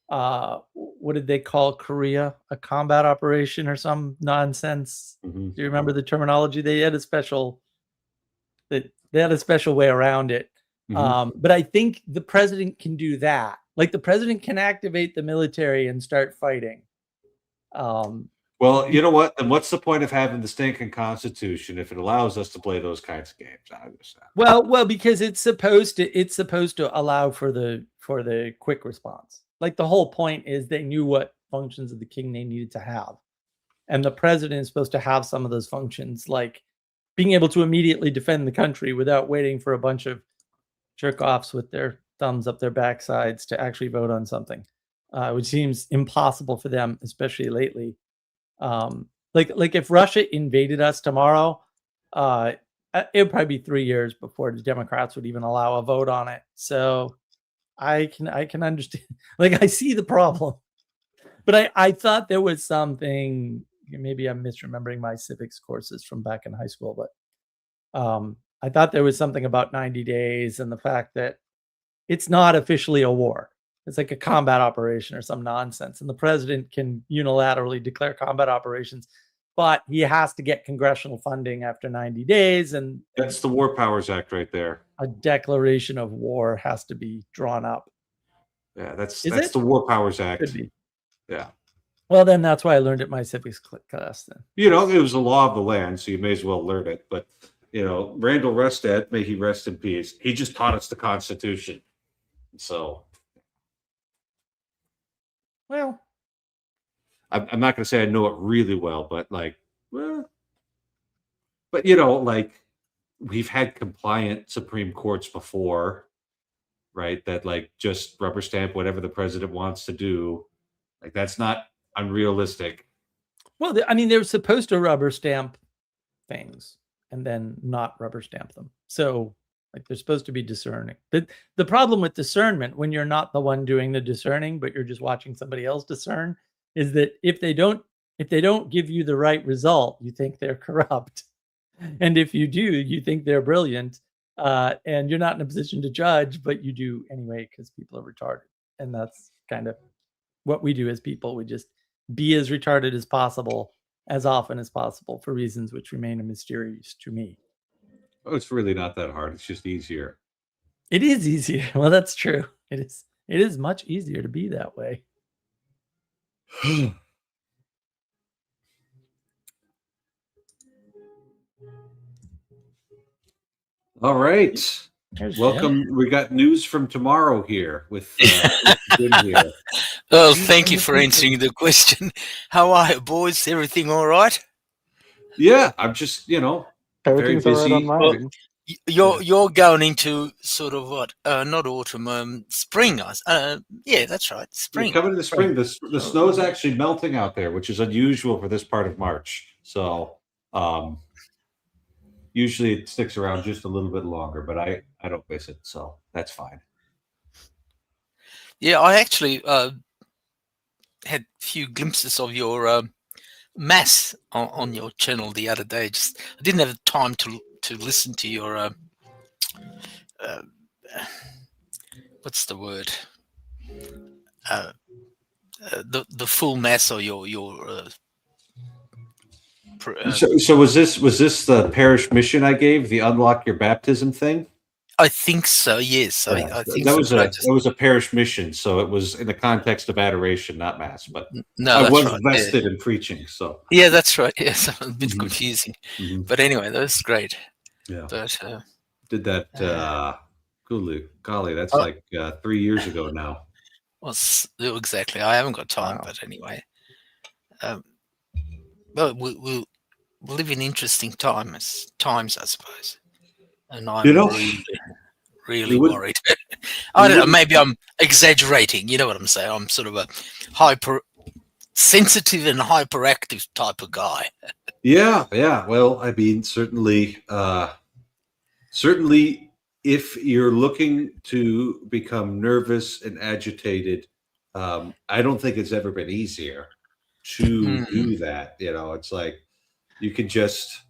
what did they call Curia, a combat operation or some nonsense? Mm-hmm. Do you remember the terminology? They had a special way around it. Mm-hmm. But I think the president can do that. Like the president can activate the military and start fighting. Well, you know what? Then what's the point of having the stinking Constitution if it allows us to play those kinds of games? I understand. Well, because it's supposed to allow for the quick response. Like the whole point is they knew what functions of the king they needed to have, and the president is supposed to have some of those functions, like being able to immediately defend the country without waiting for a bunch of jerk-offs with their thumbs up their backsides to actually vote on something, which seems impossible for them, especially lately. Like if Russia invaded us tomorrow, it would probably be 3 years before the Democrats would even allow a vote on it. So I can understand. Like I see the problem, but I thought there was something. Maybe I'm misremembering my civics courses from back in high school, but I thought there was something about 90 days and the fact that it's not officially a war. It's like a combat operation or some nonsense. And the president can unilaterally declare combat operations, but he has to get congressional funding after 90 days. And That's the War Powers Act right there. A declaration of war has to be drawn up. Yeah, that's the War Powers Act. Could be. Yeah. Well, then that's why I learned it in my civics class then. It was a law of the land, so you may as well learn it. But, Randall Rustad, may he rest in peace, he just taught us the Constitution. So, well, I'm not going to say I know it really well, but we've had compliant Supreme Courts before, right? That just rubber stamp whatever the president wants to do. Like that's not unrealistic. Well, I mean, they're supposed to rubber stamp things and then not rubber stamp them. So they're supposed to be discerning. The problem with discernment, when you're not the one doing the discerning, but you're just watching somebody else discern, is that if they don't give you the right result, you think they're corrupt. And if you do, you think they're brilliant. And you're not in a position to judge, but you do anyway because people are retarded. And that's kind of what we do as people. We just be as retarded as possible, as often as possible, for reasons which remain a mystery to me. Oh, it's really not that hard. It's just easier. It is easier. Well, that's true. It is. It is much easier to be that way. All right. There's Welcome. Jim. We got news from tomorrow here with Jim here. Well, News thank from you the for future. answering the question. How are you, boys? Everything all right? Yeah, I'm just, very Everything's all right on busy. my Well, end. You're going into sort of what? Not autumn, spring. Yeah, that's right, You're spring. coming in the spring. The Oh, snow's actually melting out there, which is unusual for this part of March. So usually it sticks around just a little bit longer, but I don't miss it, so that's fine. Yeah, I actually had a few glimpses of your mass on your channel the other day. Just I didn't have time to listen to your uh, what's the word? Uh, the full mass or your So was this the parish mission I gave, the unlock your baptism thing? I think so. Yes, Yeah, I think that so. was But I a just that was a parish mission, so it was in the context of adoration, not mass. But no, I that's was right. Yeah, vested in preaching, so yeah, that's right. Yes, a bit Mhm, confusing, mhm. but anyway, that's great. Yeah, But did that. uh, Golly, that's oh, like 3 years ago now. exactly. I haven't got time, Wow. but anyway, um, well, we live in interesting times, I suppose, and You I'm know, we really would worried. we I don't know. wouldn't. Maybe I'm exaggerating. You know what I'm saying? I'm sort of a hyper sensitive and hyperactive type of guy. Yeah, yeah. Well, I mean, certainly, if you're looking to become nervous and agitated, I don't think it's ever been easier to Mm, do that. It's like you can just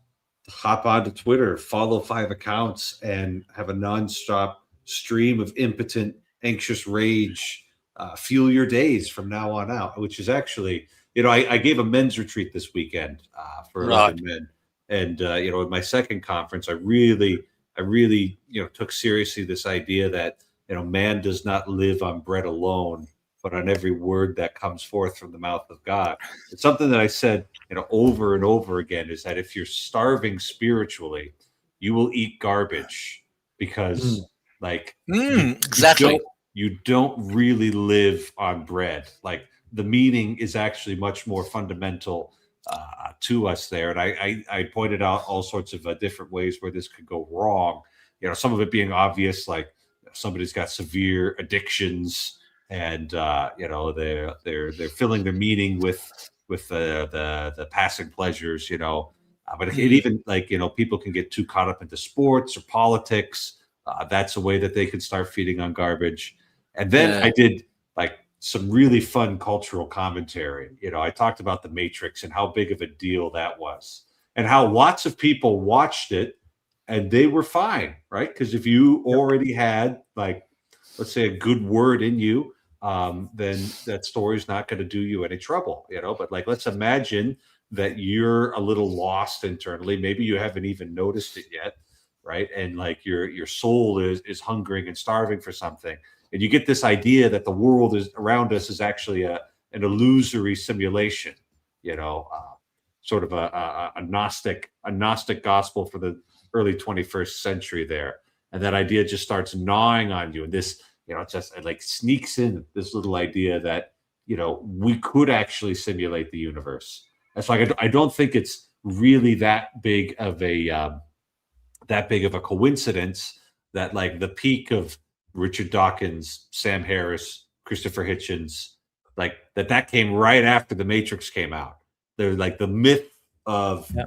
hop onto Twitter, follow 5 accounts, and have a nonstop stream of impotent, anxious rage fuel your days from now on out. Which is actually, I gave a men's retreat this weekend for right. 11 men, and in my second conference, I really, took seriously this idea that man does not live on bread alone, but on every word that comes forth from the mouth of God. It's something that I said over and over again, is that if you're starving spiritually, you will eat garbage because like you Exactly. don't really live on bread. Like the meaning is actually much more fundamental to us there. And I pointed out all sorts of different ways where this could go wrong. Some of it being obvious, like somebody's got severe addictions, and they're filling their meaning with the passing pleasures. But it Mm, even, like, people can get too caught up into sports or politics. That's a way that they can start feeding on garbage. And then yeah. I did like some really fun cultural commentary. I talked about the Matrix and how big of a deal that was, and how lots of people watched it and they were fine, right? Because if you Yep. already had, like, let's say, a good word in you, then that story's not going to do you any trouble. But like, let's imagine that you're a little lost internally. Maybe you haven't even noticed it yet, right? And like your soul is hungering and starving for something, and you get this idea that the world is around us is actually an illusory simulation. You know, uh, Sort of a gnostic gospel for the early 21st century there, and that idea just starts gnawing on you, and this, it just, it like sneaks in this little idea that we could actually simulate the universe. That's like, I don't think it's really that big of a coincidence that, like, the peak of Richard Dawkins, Sam Harris, Christopher Hitchens, like that came right after The Matrix came out. They're like the myth of, Yeah.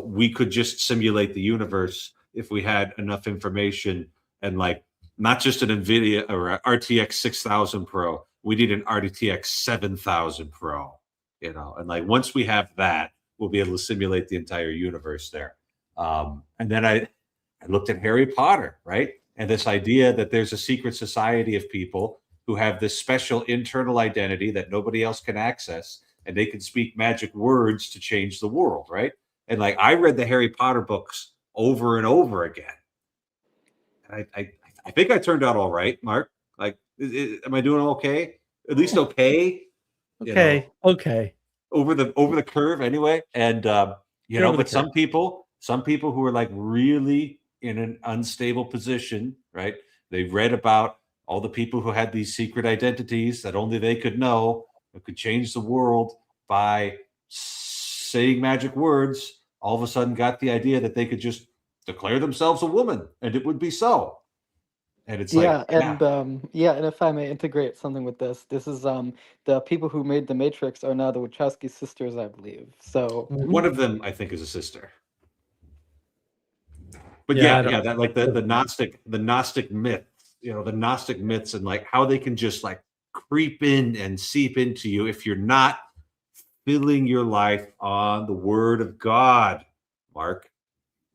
we could just simulate the universe if we had enough information, and like, not just an NVIDIA or a RTX 6000 Pro, we need an RTX 7000 Pro, and like, once we have that, we'll be able to simulate the entire universe there. And then I looked at Harry Potter, right? And this idea that there's a secret society of people who have this special internal identity that nobody else can access, and they can speak magic words to change the world, right? And like, I read the Harry Potter books over and over again, and I I think I turned out all right, Mark. Like, am I doing okay? At least okay. You know, Okay. Okay. over the curve anyway. And You're over the but some people who are like really in an unstable position, right? They've read about all the people who had these secret identities that only they could know, that could change the world by saying magic words. All of a sudden got the idea that they could just declare themselves a woman and it would be so. And it's like, And if I may integrate something with this, this is the people who made the Matrix are now the Wachowski sisters, I believe. So one of them I think is a sister. But Yeah, yeah, that like the Gnostic myth, the Gnostic myths and like how they can just like creep in and seep into you if you're not filling your life on the word of God, Mark.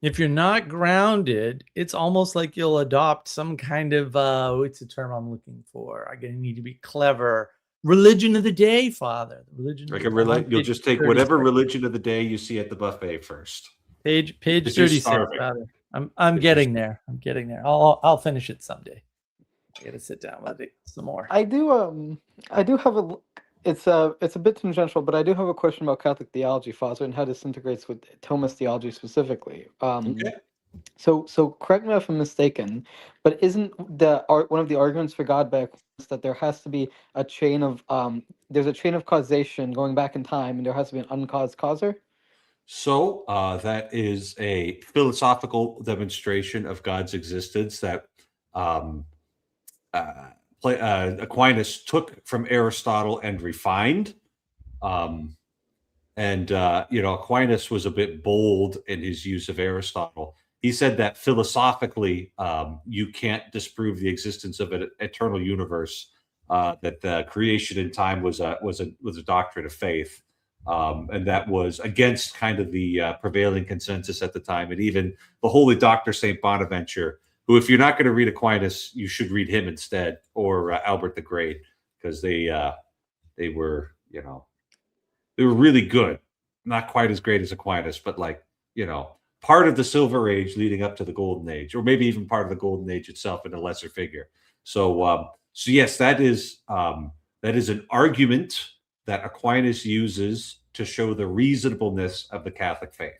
If you're not grounded, it's almost like you'll adopt some kind of what's the term I'm looking for? I'm gonna need to be clever. Religion of the day, Father. Religion. Like you'll page just take 36. whatever religion of the day you see at the buffet first. Page Because you're 36, starving. Father. I'm getting there. I'm getting there. I'll finish it someday. I gotta sit down with it some more. I do have it's a bit tangential, but I do have a question about Catholic theology, Father, and how this integrates with Thomas theology specifically. Okay. So correct me if I'm mistaken, but isn't one of the arguments for God back that there has to be a chain of there's a chain of causation going back in time, and there has to be an uncaused causer? So that is a philosophical demonstration of God's existence that Aquinas took from Aristotle and refined. Aquinas was a bit bold in his use of Aristotle. He said that philosophically, you can't disprove the existence of an eternal universe. That the creation in time was a doctrine of faith, and that was against kind of the prevailing consensus at the time. And even the holy doctor Saint Bonaventure, who, if you're not going to read Aquinas, you should read him instead, or Albert the Great, because they were they were really good. Not quite as great as Aquinas, but part of the Silver Age leading up to the Golden Age, or maybe even part of the Golden Age itself in a lesser figure. So yes, that is an argument that Aquinas uses to show the reasonableness of the Catholic faith.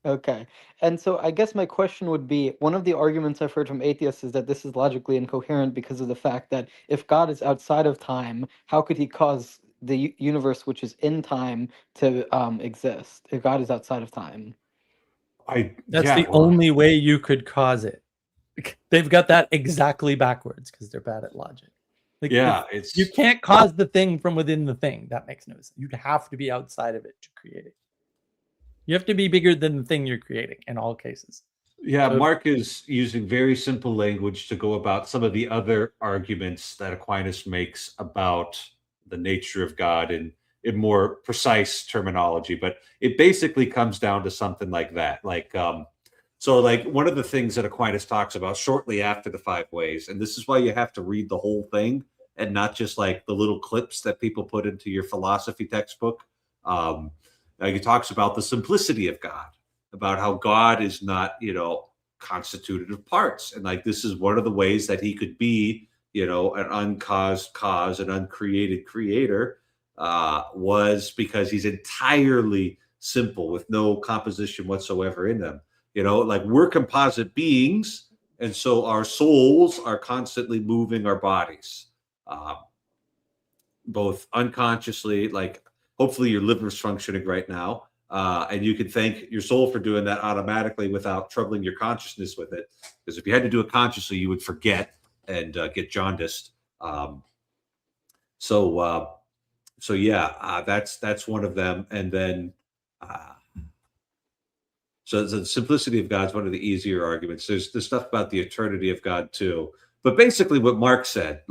Okay. And so I guess my question would be, one of the arguments I've heard from atheists is that this is logically incoherent because of the fact that if God is outside of time, how could he cause the universe, which is in time, to exist if God is outside of time? That's the only way you could cause it. They've got that exactly backwards because they're bad at logic. You can't cause the thing from within the thing. That makes no sense. You'd have to be outside of it to create it. You have to be bigger than the thing you're creating in all cases. Yeah, so Mark is using very simple language to go about some of the other arguments that Aquinas makes about the nature of God in more precise terminology. But it basically comes down to something like that. So one of the things that Aquinas talks about shortly after the five ways, and this is why you have to read the whole thing and not just like the little clips that people put into your philosophy textbook. He talks about the simplicity of God, about how God is not, constituted of parts. And this is one of the ways that he could be, an uncaused cause, an uncreated creator, was because he's entirely simple with no composition whatsoever in them. We're composite beings. And so our souls are constantly moving our bodies, both unconsciously, hopefully your liver's functioning right now. And you can thank your soul for doing that automatically without troubling your consciousness with it. Because if you had to do it consciously, you would forget and get jaundiced. So that's one of them. And then, so the simplicity of God is one of the easier arguments. There's the stuff about the eternity of God too. But basically what Mark said,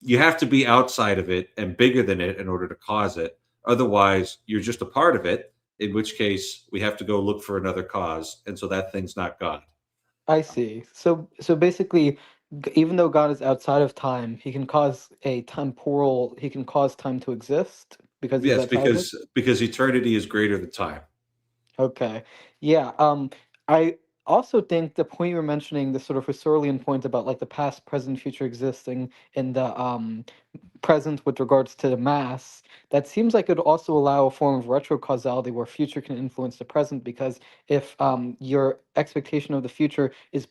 you have to be outside of it and bigger than it in order to cause it. Otherwise, you're just a part of it, in which case we have to go look for another cause. And so that thing's not God. I see. So basically, even though God is outside of time, he can cause time to exist because he's outside of it? Because eternity is greater than time. Okay. Yeah. I also think the point you were mentioning, the sort of Husserlian point about like the past, present, future existing in the present with regards to the mass, that seems like it would also allow a form of retrocausality where future can influence the present, because if your expectation of the future is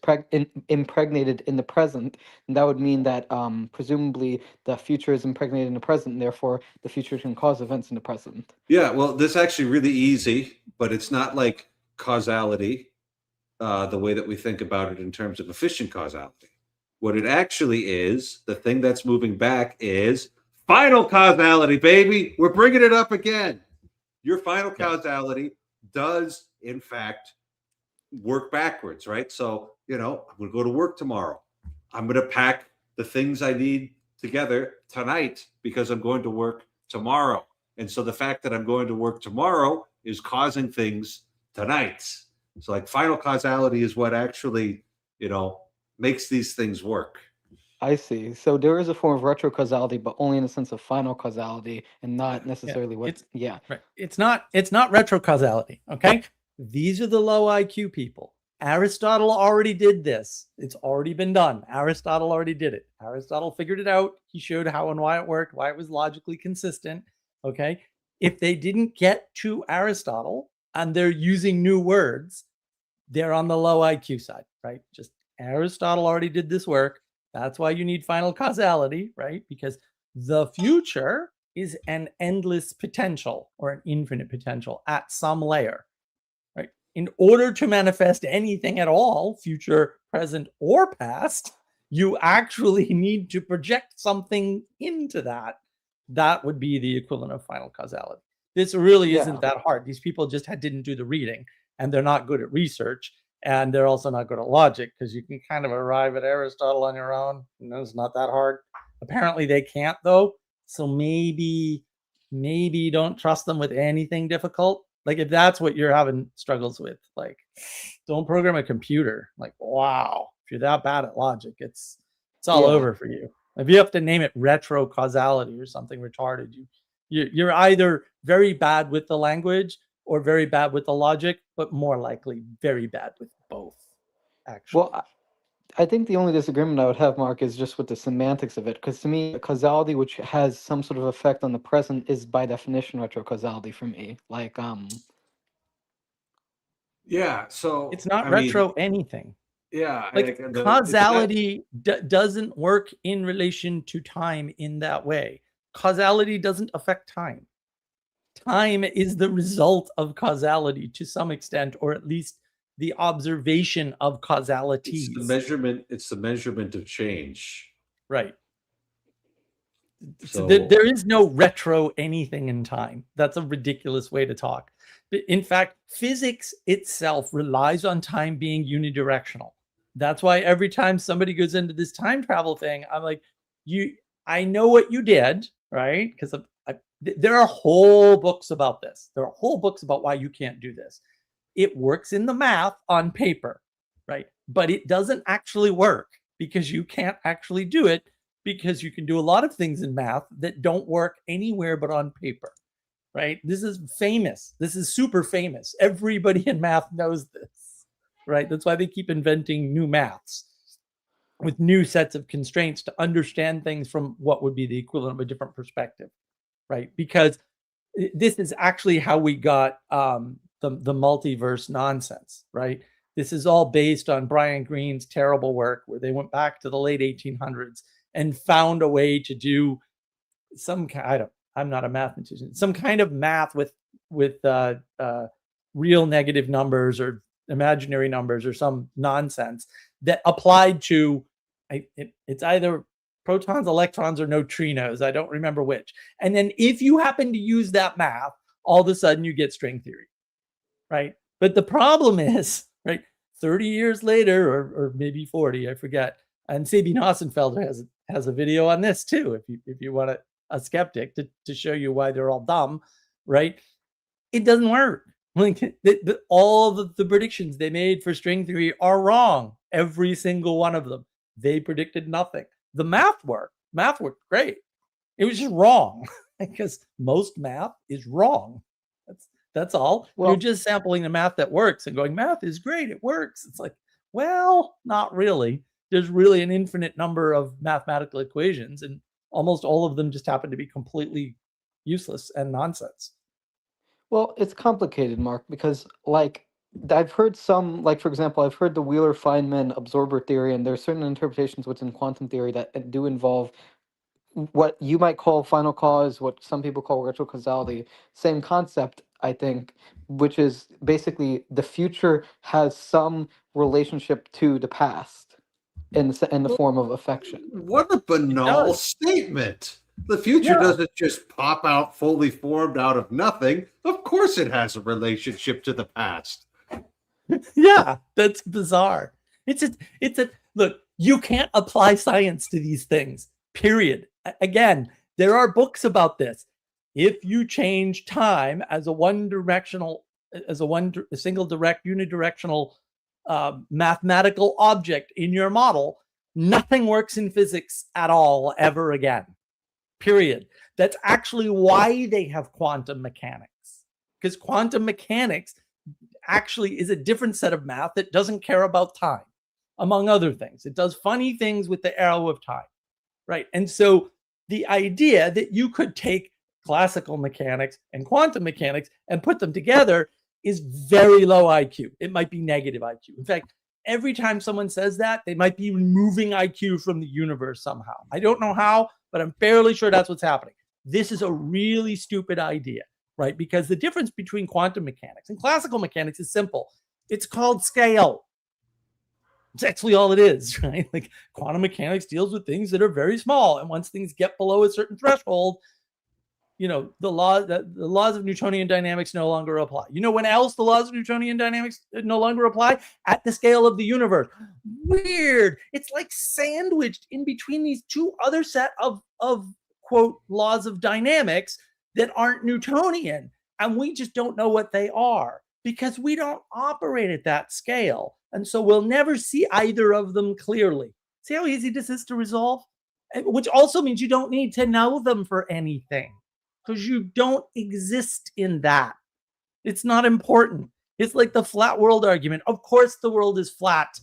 impregnated in the present, then that would mean that presumably the future is impregnated in the present, and therefore the future can cause events in the present. Yeah, well, this is actually really easy, but it's not like causality, the way that we think about it in terms of efficient causality. What it actually is, the thing that's moving back is final causality, baby. We're bringing it up again. Your final causality does, in fact, work backwards, right? So, I'm going to go to work tomorrow. I'm going to pack the things I need together tonight because I'm going to work tomorrow. And so the fact that I'm going to work tomorrow is causing things tonight. So like final causality is what actually, makes these things work. I see. So there is a form of retrocausality, but only in the sense of final causality, and not necessarily what. It's Yeah. right. It's not retrocausality. Okay. These are the low IQ people. Aristotle already did this. It's already been done. Aristotle already did it. Aristotle figured it out. He showed how and why it worked, why it was logically consistent. Okay. If they didn't get to Aristotle and they're using new words, they're on the low IQ side, right? Just Aristotle already did this work. That's why you need final causality, right? Because the future is an endless potential or an infinite potential at some layer, right? In order to manifest anything at all, future, present, or past, you actually need to project something into that. That would be the equivalent of final causality. This really isn't that hard. These people just didn't do the reading, and they're not good at research, and they're also not good at logic, because you can kind of arrive at Aristotle on your own. It's not that hard. Apparently they can't, though. So maybe don't trust them with anything difficult. Like if that's what you're having struggles with, like don't program a computer. Like, wow, if you're that bad at logic, it's all over for you. If you have to name it retrocausality or something retarded, you're either very bad with the language or very bad with the logic, but more likely very bad with both, actually. Well, I think the only disagreement I would have, Mark, is just with the semantics of it. Because to me, causality which has some sort of effect on the present is by definition retrocausality for me. Like, Yeah, so it's not retro anything. Yeah, like causality doesn't work in relation to time in that way. Causality doesn't affect time. Time is the result of causality to some extent, or at least the observation of causalities. It's the measurement of change. Right. So there is no retro anything in time. That's a ridiculous way to talk. In fact, physics itself relies on time being unidirectional. That's why every time somebody goes into this time travel thing, I'm like, I know what you did, right? Because there are whole books about this. There are whole books about why you can't do this. It works in the math on paper, right? But it doesn't actually work because you can't actually do it, because you can do a lot of things in math that don't work anywhere but on paper, right? This is famous. This is super famous. Everybody in math knows this, right? That's why they keep inventing new maths with new sets of constraints to understand things from what would be the equivalent of a different perspective, right? Because this is actually how we got the multiverse nonsense, right? This is all based on Brian Greene's terrible work, where they went back to the late 1800s and found a way to do some kind of, I'm not a mathematician, some kind of math with real negative numbers or imaginary numbers or some nonsense that applied to, it's either protons, electrons, or neutrinos. I don't remember which. And then if you happen to use that math, all of a sudden you get string theory, right? But the problem is, right, 30 years later, or maybe 40, I forget, and Sabine Hassenfelder has a video on this too, if you want a skeptic to show you why they're all dumb, right? It doesn't work. Like all of the predictions they made for string theory are wrong. Every single one of them. They predicted nothing. The math worked. Math worked great. It was just wrong because most math is wrong. That's all. Well- You're just sampling the math that works and going, math is great, it works. It's like, well, not really. There's really an infinite number of mathematical equations, and almost all of them just happen to be completely useless and nonsense. Well, it's complicated, Mark, because like I've heard some, like for example, I've heard the Wheeler-Feynman absorber theory, and there are certain interpretations within quantum theory that do involve what you might call final cause, what some people call retrocausality. Same concept, I think, which is basically the future has some relationship to the past in the form of affection. What a banal does. statement. The future Yeah. doesn't just pop out fully formed out of nothing. Of course, it has a relationship to the past. Yeah, that's bizarre. It's a look, you can't apply science to these things. Period. Again, there are books about this. If you change time as a single direct unidirectional mathematical object in your model, nothing works in physics at all ever again. Period. That's actually why they have quantum mechanics, because quantum mechanics actually is a different set of math that doesn't care about time, among other things. It does funny things with the arrow of time, right? And so the idea that you could take classical mechanics and quantum mechanics and put them together is very low IQ. It might be negative IQ. In fact, every time someone says that, they might be removing IQ from the universe somehow. I don't know how, but I'm fairly sure that's what's happening. This is a really stupid idea, right? Because the difference between quantum mechanics and classical mechanics is simple. It's called scale. It's actually all it is, right? Like quantum mechanics deals with things that are very small. And once things get below a certain threshold, the laws of Newtonian dynamics no longer apply. You know when else the laws of Newtonian dynamics no longer apply? At the scale of the universe. Weird. It's like sandwiched in between these two other set of quote laws of dynamics that aren't Newtonian. And we just don't know what they are because we don't operate at that scale. And so we'll never see either of them clearly. See how easy this is to resolve? Which also means you don't need to know them for anything, because you don't exist in that. It's not important. It's like the flat world argument. Of course the world is flat.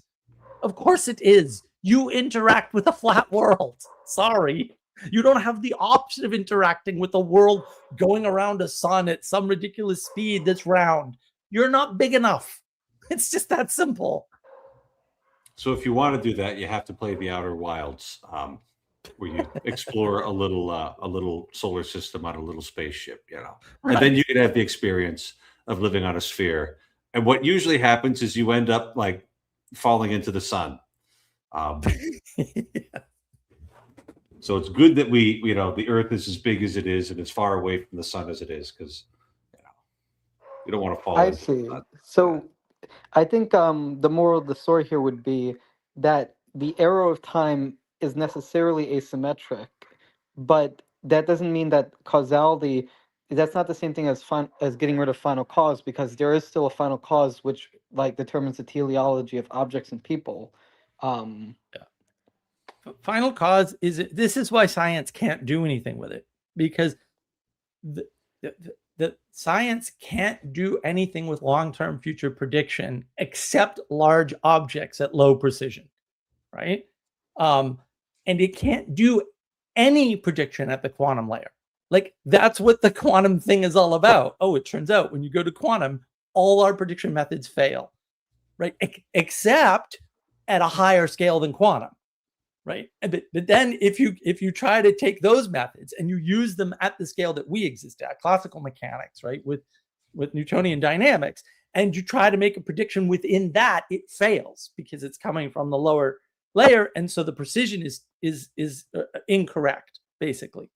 Of course it is. You interact with a flat world. Sorry. You don't have the option of interacting with a world going around a sun at some ridiculous speed that's round. You're not big enough. It's just that simple. So if you want to do that, you have to play the Outer Wilds, where you explore a little solar system on a little spaceship, Right. and then you can have the experience of living on a sphere. And what usually happens is you end up like falling into the sun. So it's good that the Earth is as big as it is and as far away from the sun as it is, because you don't want to fall. I into the see. sun. So I think the moral of the story here would be that the arrow of time is necessarily asymmetric, but that doesn't mean that causality, that's not the same thing as getting rid of final cause, because there is still a final cause which like determines the teleology of objects and people. Final cause this is why science can't do anything with it, because the science can't do anything with long-term future prediction except large objects at low precision, right? And it can't do any prediction at the quantum layer. Like that's what the quantum thing is all about. Oh, it turns out when you go to quantum, all our prediction methods fail, right? Except at a higher scale than quantum, right? But then if you try to take those methods and you use them at the scale that we exist at, classical mechanics, right, with Newtonian dynamics, and you try to make a prediction within that, it fails because it's coming from the lower layer, and so the precision is incorrect, basically,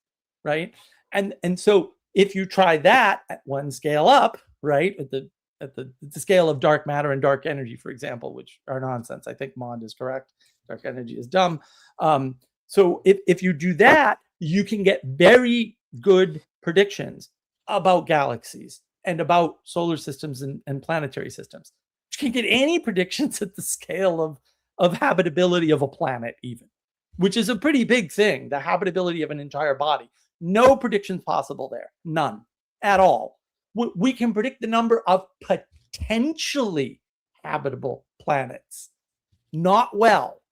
right? And so if you try that at one scale up, right, at the scale of dark matter and dark energy, for example, which are nonsense. I think Mond is correct. Dark energy is dumb. So if you do that, you can get very good predictions about galaxies and about solar systems and planetary systems. You can't get any predictions at the scale of habitability of a planet, even, which is a pretty big thing, the habitability of an entire body. No predictions possible there. None at all. We can predict the number of potentially habitable planets. Not well,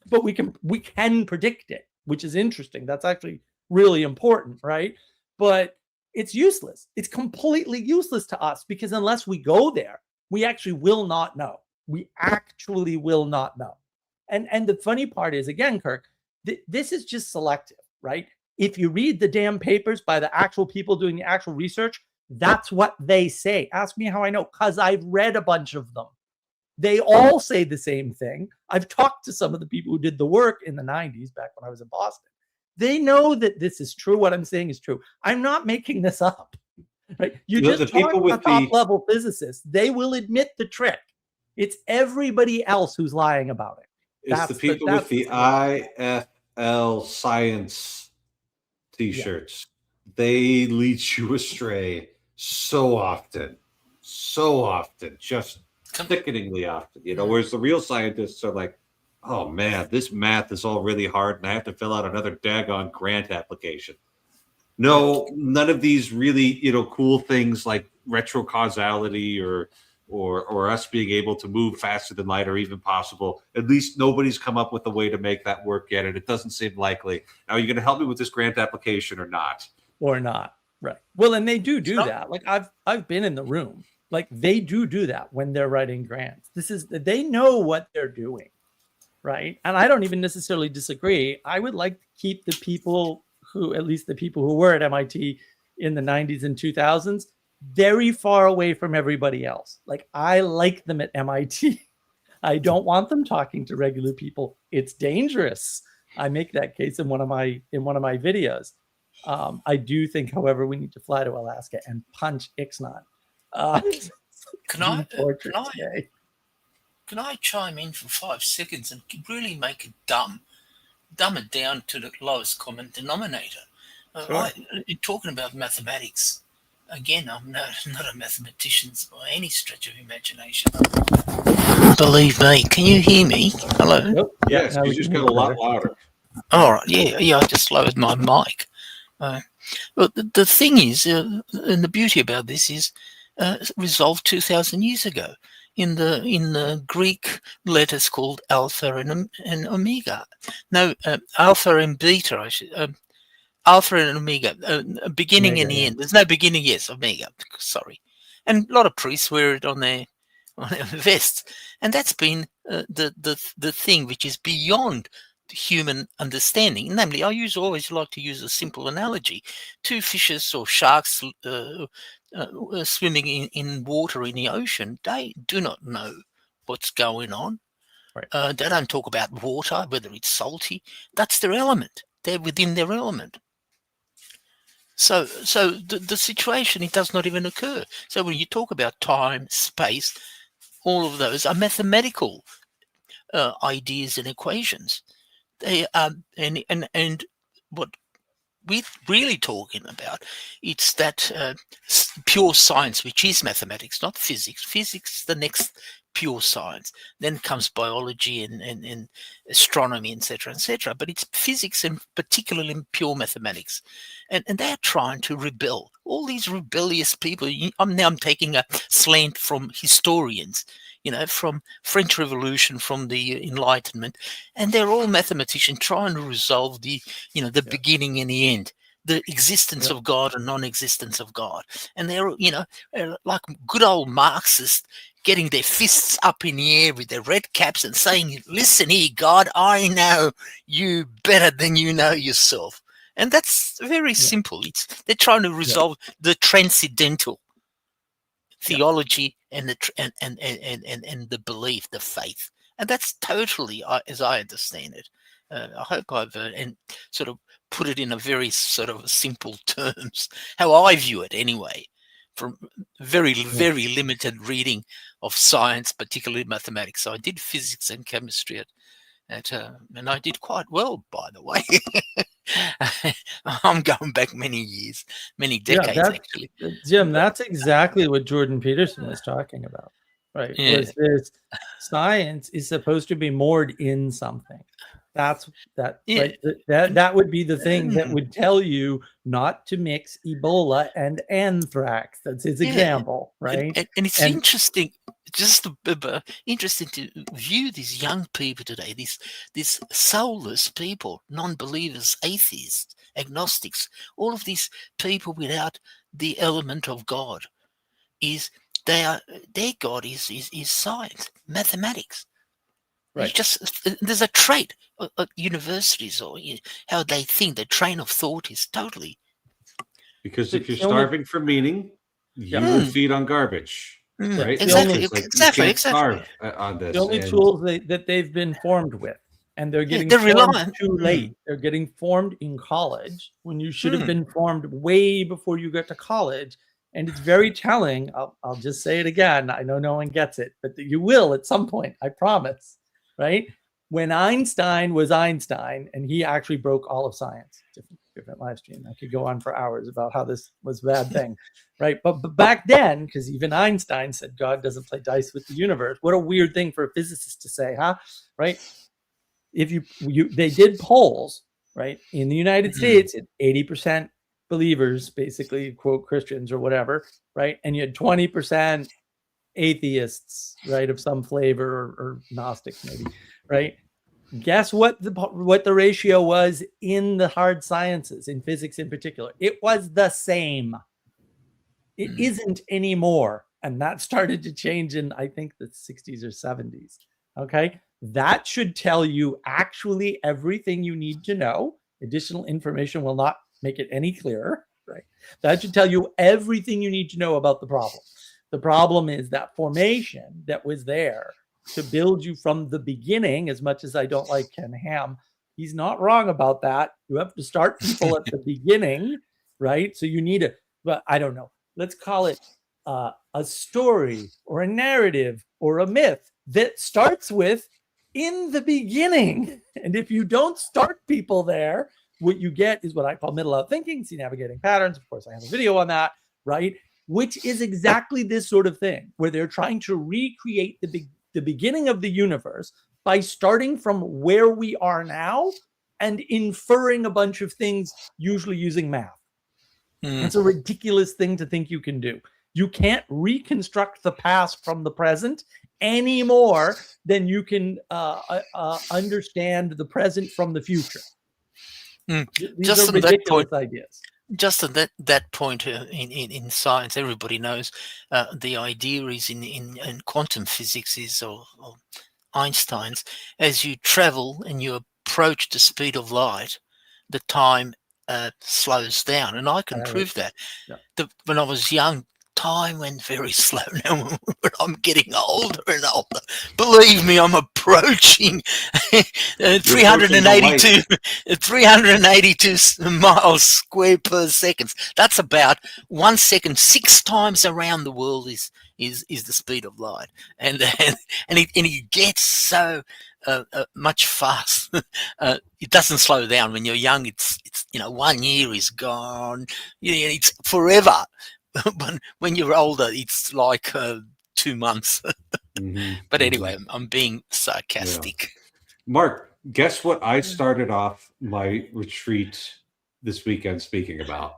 but we can predict it, which is interesting. That's actually really important, right? But it's useless. It's completely useless to us because unless we go there, we actually will not know. We actually will not know. And the funny part is, again, Kirk, this is just selective, right? If you read the damn papers by the actual people doing the actual research, that's what they say. Ask me how I know, because I've read a bunch of them. They all say the same thing. I've talked to some of the people who did the work in the 90s, back when I was in Boston. They know that this is true. What I'm saying is true. I'm not making this up. Right? You just talk to top-level physicists. They will admit the trick. It's everybody else who's lying about it. It's the people with the IFL science T-shirts. Yeah. They lead you astray so often, just sickeningly often. You know, whereas the real scientists are like, oh man, this math is all really hard, and I have to fill out another daggone grant application. No, none of these really, cool things like retrocausality or us being able to move faster than light are even possible. At least nobody's come up with a way to make that work yet, and it doesn't seem likely. Now, are you going to help me with this grant application or not? Or not, right? Well, and they do that. Like I've been in the room. Like they do that when they're writing grants. They know what they're doing, right? And I don't even necessarily disagree. I would like to keep the people who, at least the people who were at MIT in the 90s and 2000s, very far away from everybody else. Like I like them at MIT. I don't want them talking to regular people. It's dangerous. I make that case in one of my videos. I do think, however, we need to fly to Alaska and punch Ixnay. Can I chime in for 5 seconds and really make it dumb it down to the lowest common denominator? Sure. You're talking about mathematics. Again, I'm not a mathematician by any stretch of imagination. Believe me. Can you hear me? Hello? Nope. Yes, you just got a lot louder. All right. Yeah, I just lowered my mic. But the thing is, and the beauty about this is, resolved 2,000 years ago in the Greek letters called alpha and omega. No, alpha and beta. Alpha and omega, beginning omega, and the end. There's no beginning. Yes, omega. Sorry, and a lot of priests wear it on their vests, and that's been the thing which is beyond human understanding. Namely, I always like to use a simple analogy: 2 fishes or sharks swimming in water in the ocean. They do not know what's going on. Right. They don't talk about water, whether it's salty. That's their element. They're within their element. So the situation, it does not even occur. So when you talk about time, space, all of those are mathematical ideas and equations. They and what we're really talking about, it's that pure science, which is mathematics, not physics. Physics is the next pure science. Then comes biology and astronomy, etc. But it's physics and particularly pure mathematics. And they're trying to rebel. All these rebellious people. I'm taking a slant from historians, from French Revolution, from the Enlightenment, and they're all mathematicians trying to resolve the beginning and the end, the existence of God and non-existence of God. And they're, like good old Marxists, getting their fists up in the air with their red caps and saying, "Listen here, God, I know you better than you know yourself." And that's very simple. They're trying to resolve the transcendental theology and the belief, the faith, and that's totally, as I understand it. I hope I've and sort of put it in a very sort of simple terms, how I view it anyway, from very limited reading of science, particularly mathematics. So I did physics and chemistry and I did quite well, by the way. I'm going back many years, many decades, actually. Jim, that's exactly what Jordan Peterson was talking about, right? Yeah. Science is supposed to be moored in something. That's that. Yeah. Right. That would be the thing that would tell you not to mix Ebola and anthrax. That's his Yeah. example, right? And it's And- interesting, just interesting to view these young people today, these soulless people, non-believers, atheists, agnostics, all of these people without the element of God. Is their God is science, mathematics. Right. It's just there's a trait at universities or how they think, the train of thought is totally. Because So if you're the only- starving for meaning, you Yeah. will feed on garbage, right? Exactly, It's like exactly, you can't exactly. starve on this. the only and tools that they've been formed with, and they're getting they're formed reliant. too late. They're getting formed in college when you should have Mm. been formed way before you got to college. And it's very telling. I'll just say it again. I know no one gets it, but you will at some point. I promise. Right? When Einstein was Einstein, and he actually broke all of science. Different live stream. I could go on for hours about how this was a bad thing, right? But back then, because even Einstein said God doesn't play dice with the universe. What a weird thing for a physicist to say, huh? Right? If they did polls, right, in the United States, 80% believers, basically quote Christians or whatever, right, and you had 20% atheists, right, of some flavor, or Gnostics maybe, right? Guess what the ratio was in the hard sciences, in physics in particular? It was the same. It isn't anymore. And that started to change in, I think, the 60s or 70s. Okay. That should tell you actually everything you need to know. Additional information will not make it any clearer, right? That should tell you everything you need to know about the problem. The problem is that formation that was there to build you from the beginning. As much as I don't like Ken Ham, he's not wrong about that. You have to start people at the beginning, right? So you need but I don't know. Let's call it a story or a narrative or a myth that starts with in the beginning. And if you don't start people there, what you get is what I call middle out thinking, see navigating patterns. Of course, I have a video on that, right? Which is exactly this sort of thing, where they're trying to recreate the beginning of the universe by starting from where we are now and inferring a bunch of things, usually using math. It's a ridiculous thing to think you can do. You can't reconstruct the past from the present any more than you can understand the present from the future. These Just are on that ridiculous point, ideas. just at that point in science, everybody knows the idea is in quantum physics is or Einstein's, as you travel and you approach the speed of light, the time slows down, and I can prove that. Yeah. When I was young, time went very slow. Now when I'm getting older and older, believe me, I'm approaching 382 miles square per second. That's about 1 second, 6 times around the world is the speed of light, and it gets so much fast. It doesn't slow down when you're young. It's 1 year is gone. It's forever. But when you're older, it's like 2 months. But anyway, I'm being sarcastic. Yeah. Mark, guess what I started off my retreat this weekend speaking about?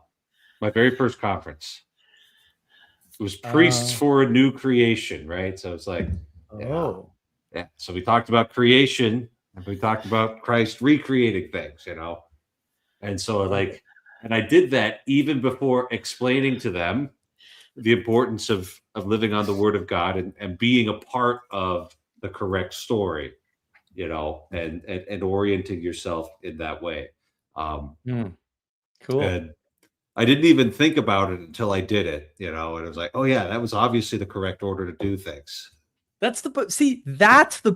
My very first conference. It was priests for a new creation, right? So it's like, yeah. So we talked about creation, and we talked about Christ recreating things, And so and I did that even before explaining to them the importance of living on the Word of God and being a part of the correct story, and orienting yourself in that way. Cool. And I didn't even think about it until I did it, and it was like, oh yeah, that was obviously the correct order to do things. That's the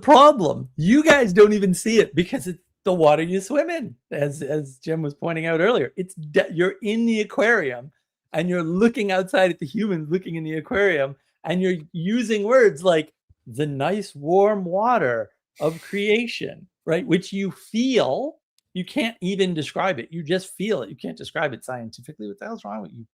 problem. You guys don't even see it because it's the water you swim in, as Jim was pointing out earlier. You're in the aquarium and you're looking outside at the humans looking in the aquarium, and you're using words like the nice warm water of creation, right? Which you feel. You can't even describe it. You just feel it. You can't describe it scientifically. What the hell's wrong with you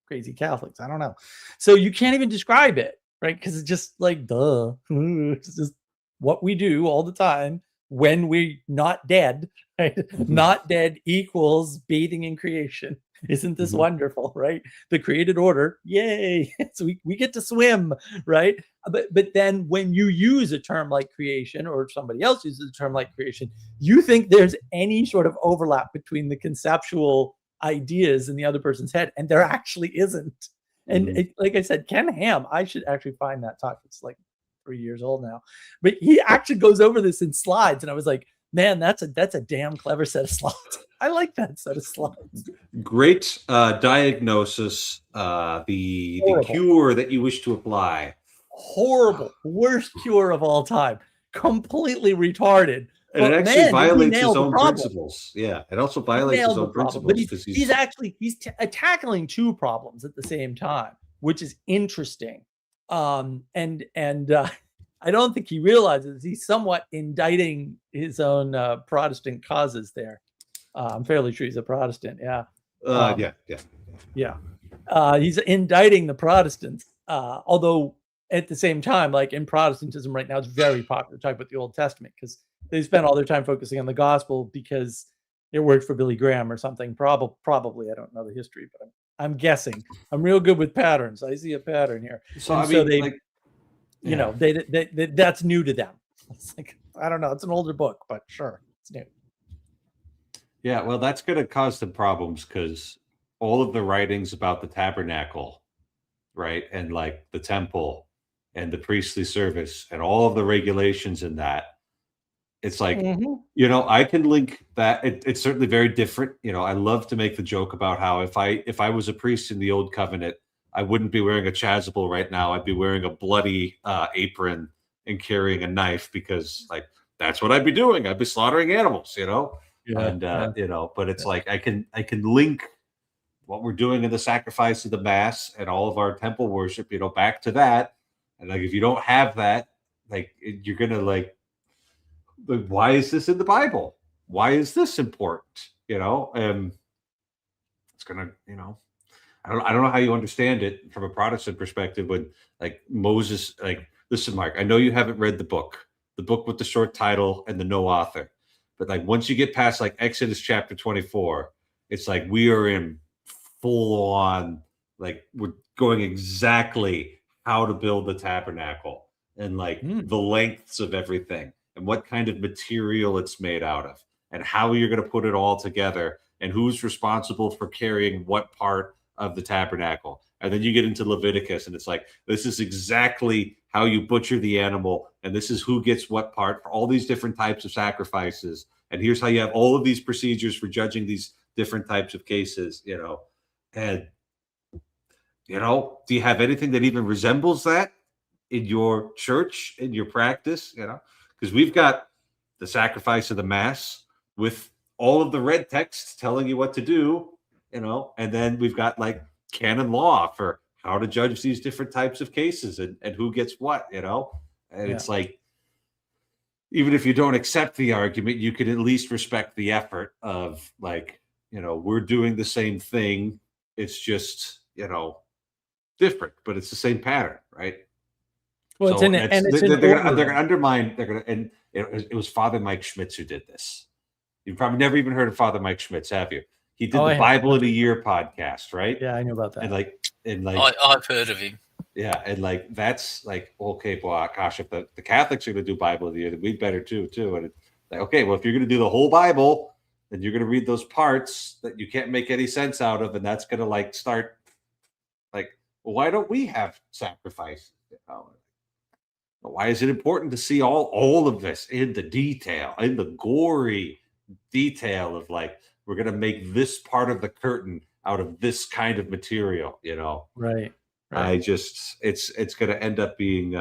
crazy Catholics? I don't know. So you can't even describe it, right? Because it's just like, duh. It's just what we do all the time. when we're not dead, right? Not dead equals bathing in creation. Isn't this wonderful, right? The created order, yay! So we get to swim, right? But then when you use a term like creation, or somebody else uses a term like creation, you think there's any sort of overlap between the conceptual ideas in the other person's head, and there actually isn't. And like I said, Ken Ham, I should actually find that talk. It's like 3 years old now, but he actually goes over this in slides, and I was like, man, that's a damn clever set of slides. I like that set of slides. Great diagnosis. The cure that you wish to apply. Horrible, worst cure of all time. Completely retarded. And it actually violates his own principles. Yeah, it also violates his own principles. But he's tackling two problems at the same time, which is interesting. I don't think he realizes he's somewhat indicting his own Protestant causes there. I'm fairly sure he's a Protestant. Yeah. He's indicting the Protestants. Although at the same time, like in Protestantism right now, it's very popular to talk about the Old Testament because they spend all their time focusing on the gospel because it worked for Billy Graham or something. Probably, I don't know the history, but I'm guessing. I'm real good with patterns. I see a pattern here. So that's new to them. It's like, I don't know. It's an older book, but sure, it's new. Yeah, well, that's going to cause some problems because all of the writings about the tabernacle, right, and like the temple and the priestly service and all of the regulations in that, it's like, I can link that. It's certainly very different. I love to make the joke about how if I was a priest in the Old Covenant, I wouldn't be wearing a chasuble right now. I'd be wearing a bloody apron and carrying a knife because, like, that's what I'd be doing. I'd be slaughtering animals, but it's like I can link what we're doing in the sacrifice of the Mass and all of our temple worship, back to that. And like, if you don't have that, like, you're gonna like, why is this in the Bible? Why is this important? And it's gonna, I don't know how you understand it from a Protestant perspective when, like, Moses, like, listen, Mark, I know you haven't read the book with the short title and the no author, but like once you get past like Exodus chapter 24, it's like we are in full on, like, we're going exactly how to build the tabernacle and like the lengths of everything and what kind of material it's made out of and how you're going to put it all together and who's responsible for carrying what part of the tabernacle. And then you get into Leviticus and it's like, this is exactly how you butcher the animal. And this is who gets what part for all these different types of sacrifices. And here's how you have all of these procedures for judging these different types of cases, and, do you have anything that even resembles that in your church, in your practice, because we've got the sacrifice of the Mass with all of the red text telling you what to do, and then we've got like canon law for how to judge these different types of cases and who gets what, and it's like, even if you don't accept the argument, you can at least respect the effort of like, we're doing the same thing. It's just, different, but it's the same pattern, right? Well, so they're going to undermine. And it was Father Mike Schmitz who did this. You've probably never even heard of Father Mike Schmitz, have you? He did the Bible in a Year podcast, right? Yeah, I know about that. And I've heard of him. Yeah, and like that's like, okay, well, gosh, if the Catholics are going to do Bible of the Year, then we'd better too. And it's like, okay, well, if you're going to do the whole Bible, then you're going to read those parts that you can't make any sense out of, and that's going to like start like, well, why don't we have sacrifice? Why is it important to see all of this in the detail, in the gory detail of like, we're going to make this part of the curtain out of this kind of material, Right. It's going to end up being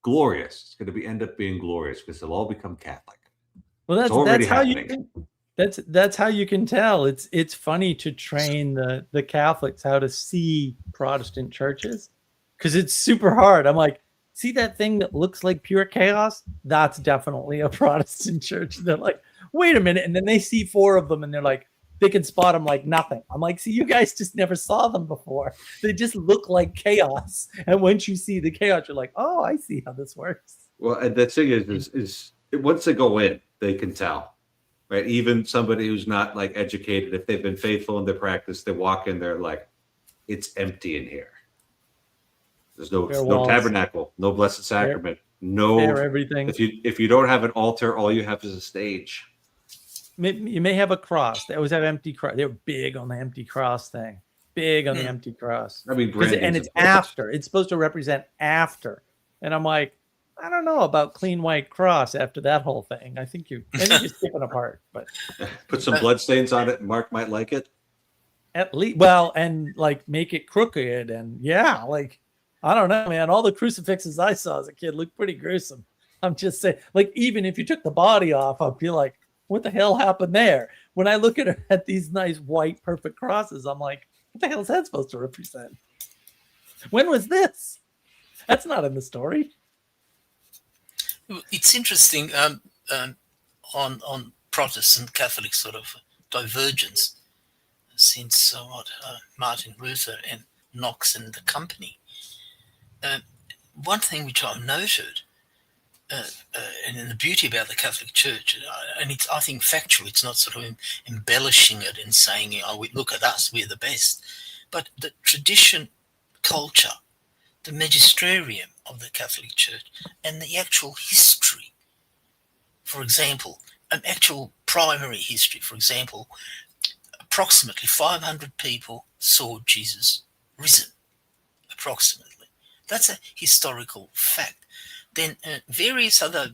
glorious. It's going to end up being glorious because they'll all become Catholic. Well, that's how happening. That's how you can tell. It's funny to train the Catholics how to see Protestant churches because it's super hard. I'm like, see that thing that looks like pure chaos? That's definitely a Protestant church. They're like, wait a minute, and then they see 4 of them, and they're like, they can spot them like nothing. I'm like, see, you guys just never saw them before. They just look like chaos. And once you see the chaos, you're like, oh, I see how this works. Well, and the thing is once they go in, they can tell, right? Even somebody who's not like educated, if they've been faithful in their practice, they walk in there like it's empty in here. There's Bare no walls, tabernacle, no blessed bare, sacrament, no. bare everything. If you don't have an altar, all you have is a stage. You may have a cross. They always have empty cross. They were big on the empty cross thing. Big on the empty cross. I mean, And it's after. It's supposed to represent after. And I'm like, I don't know about clean white cross after that whole thing. I think you're skipping a part. But put some bloodstains on it, and Mark might like it. at least, well, and like make it crooked, and yeah, like I don't know, man. All the crucifixes I saw as a kid looked pretty gruesome. I'm just saying, like even if you took the body off, I'd be like, what the hell happened there? When I look at these nice white perfect crosses, I'm like, what the hell is that supposed to represent? When was this? That's not in the story. It's interesting on Protestant Catholic sort of divergence since Martin Luther and Knox and the company. One thing which I've noted, and the beauty about the Catholic Church, and it's, I think, factual, it's not sort of embellishing it and saying, oh, look at us, we're the best. But the tradition, culture, the magisterium of the Catholic Church, and the actual history, for example, an actual primary history, for example, approximately 500 people saw Jesus risen, approximately. That's a historical fact. Then various other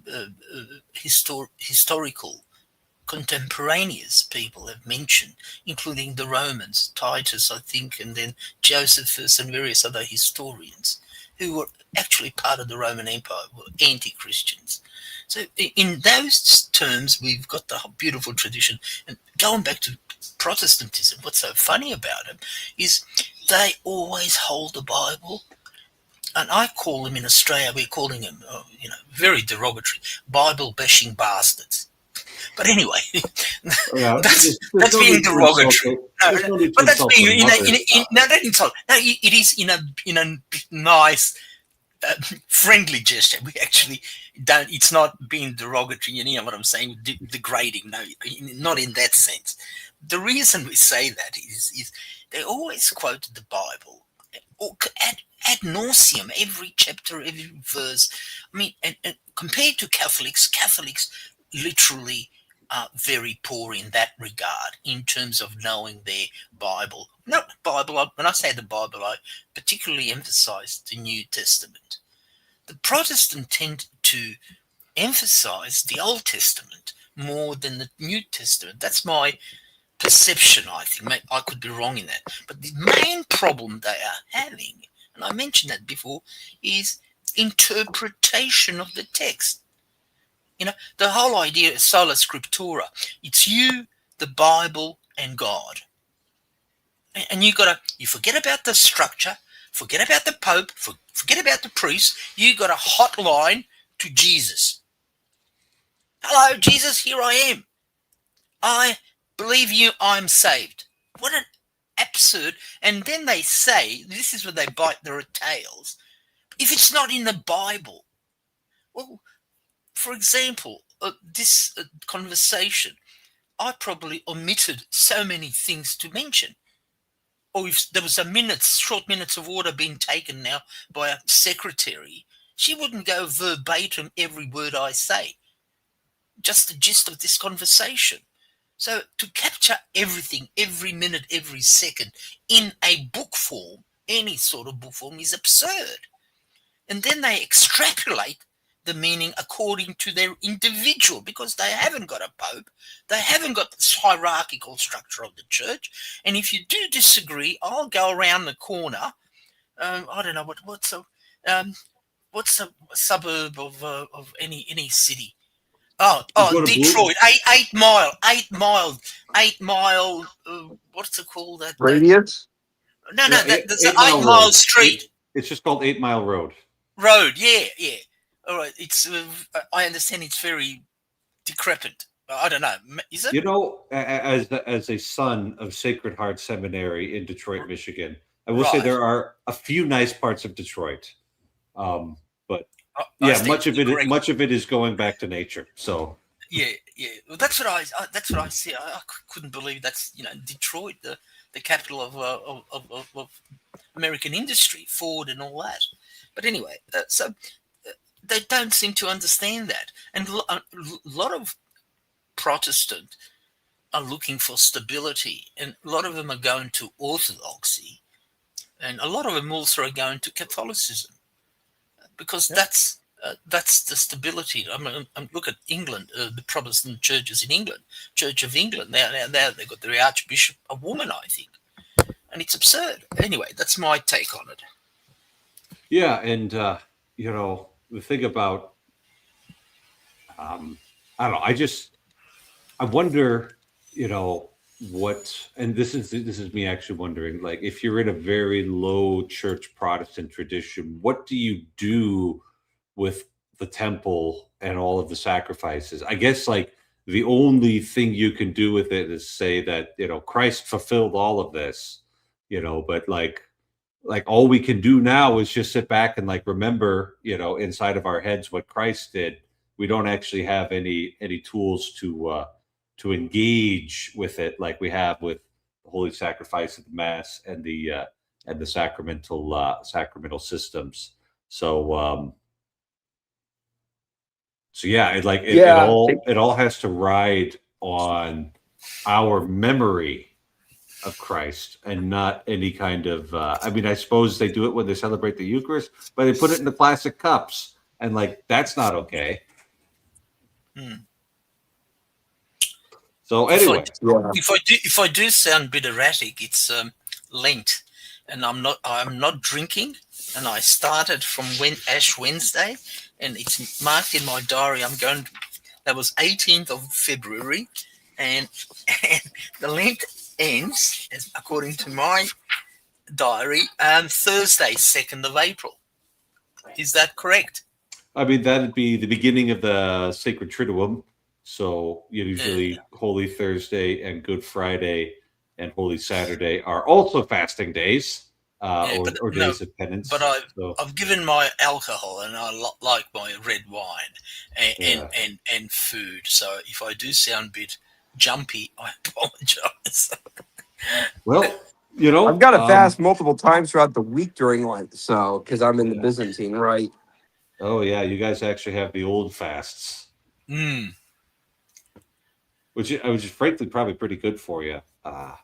historical contemporaneous people have mentioned, including the Romans, Titus, I think, and then Josephus and various other historians who were actually part of the Roman Empire, were anti-Christians. So in those terms, we've got the beautiful tradition. And going back to Protestantism, what's so funny about it is they always hold the Bible. And I call them in Australia, we're calling them, very derogatory, Bible-bashing bastards. But anyway, that's being derogatory. But that's being don't insult. No, it is in a nice, friendly gesture. We actually don't. It's not being derogatory. You know what I'm saying? Degrading. No, not in that sense. The reason we say that is they always quoted the Bible, or ad nauseum, every chapter, every verse. I mean, and compared to Catholics literally are very poor in that regard in terms of knowing their Bible. Not Bible, when I say the Bible, I particularly emphasize the New Testament. The Protestant tend to emphasize the Old Testament more than the New Testament. That's my perception, I think. I could be wrong in that. But the main problem they are having, and I mentioned that before, is interpretation of the text. The whole idea is sola scriptura. It's you, the Bible, and God. And you forget about the structure, forget about the Pope, forget about the priest. You got a hotline to Jesus. Hello, Jesus, here I am. I believe you, I'm saved. What an absurd. And then they say, this is where they bite their tails, if it's not in the Bible. Well, for example, this conversation, I probably omitted so many things to mention. Or if there was short minutes of order being taken now by a secretary, she wouldn't go verbatim every word I say. Just the gist of this conversation. So to capture everything, every minute, every second, in a book form, any sort of book form, is absurd. And then they extrapolate the meaning according to their individual, because they haven't got a pope, they haven't got this hierarchical structure of the church. And if you do disagree, I'll go around the corner. I don't know what's a suburb of any city. Oh, Detroit, 8 mile. What's it called? That Radius? No, Yeah, that's an 8 mile street. It's just called 8 Mile Road. Yeah. All right, it's. I understand it's very decrepit. I don't know. Is it? As a son of Sacred Heart Seminary in Detroit, Michigan, I will say there are a few nice parts of Detroit, but Yeah, stand to be corrected. much of it is going back to nature. So Yeah. Well, that's what I see. I couldn't believe that's Detroit, the capital of American industry, Ford and all that. But anyway, so they don't seem to understand that, and a lot of Protestant are looking for stability, and a lot of them are going to Orthodoxy, and a lot of them also are going to Catholicism because that's the stability. I mean, look at England, the Protestant churches in England, Church of England. Now they've got the Archbishop, a woman, I think, and it's absurd. Anyway, that's my take on it. yeah, and the thing about I don't know. I wonder, what, and this is me actually wondering, like, if you're in a very low church Protestant tradition, what do you do with the temple and all of the sacrifices? I guess like the only thing you can do with it is say that, Christ fulfilled all of this, but like all we can do now is just sit back and like remember, inside of our heads what Christ did. We don't actually have any tools to engage with it like we have with the holy sacrifice of the mass and the sacramental systems. So yeah, it all has to ride on our memory of Christ and not any kind of I mean, I suppose they do it when they celebrate the Eucharist, but they put it in the plastic cups, and like that's not okay. So anyway, if I do sound a bit erratic, it's Lent, and I'm not drinking, and I started from Ash Wednesday, and it's marked in my diary. That was 18th of February, and the Lent ends, according to my diary, Thursday, 2nd of April. Is that correct? I mean, that'd be the beginning of the Sacred Triduum. So usually Holy Thursday and Good Friday and Holy Saturday are also fasting days or days of penance. But I've given my alcohol, and I like my red wine and food. So if I do sound a bit jumpy, I apologize. Well, I've got to fast multiple times throughout the week during Lent, so because I'm in the Byzantine, right? Oh yeah, you guys actually have the old fasts, which is frankly probably pretty good for you to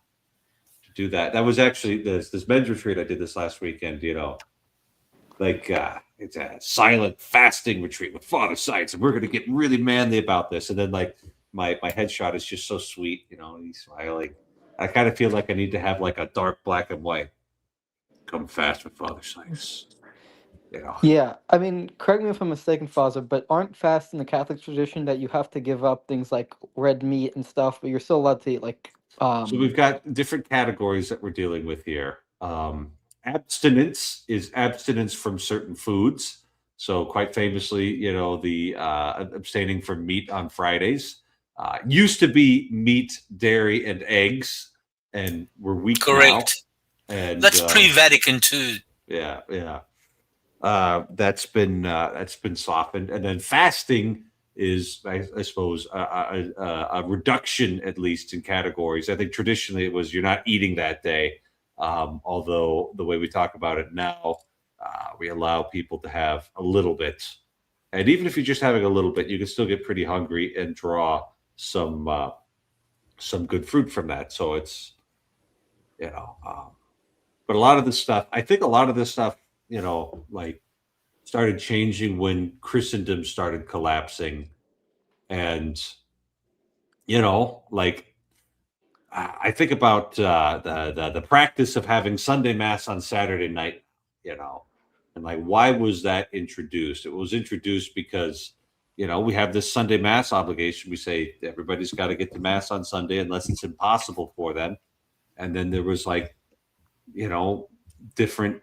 do that. That was actually this men's retreat I did this last weekend. It's a silent fasting retreat with Father Sites, and we're going to get really manly about this. And then like my headshot is just so sweet, he's smiling. I kind of feel like I need to have like a dark black and white. Come fast with Father Sites. Yeah, I mean, correct me if I'm mistaken, Father, but aren't fasts in the Catholic tradition that you have to give up things like red meat and stuff, but you're still allowed to eat like So we've got different categories that we're dealing with here. Abstinence is abstinence from certain foods. So quite famously, the abstaining from meat on Fridays. Used to be meat, dairy, and eggs, and we're weak Correct. now. And that's pre-Vatican II. Yeah. That's been softened, and then fasting is, I suppose, a reduction at least in categories. I think traditionally it was you're not eating that day, although the way we talk about it now, we allow people to have a little bit, and even if you're just having a little bit, you can still get pretty hungry and draw some good fruit from that. So it's but a lot of this stuff, I think a lot of this stuff, like started changing when Christendom started collapsing. And, like I think about the practice of having Sunday Mass on Saturday night, and like, why was that introduced? It was introduced because, we have this Sunday Mass obligation. We say everybody's got to get to Mass on Sunday unless it's impossible for them. And then there was like, different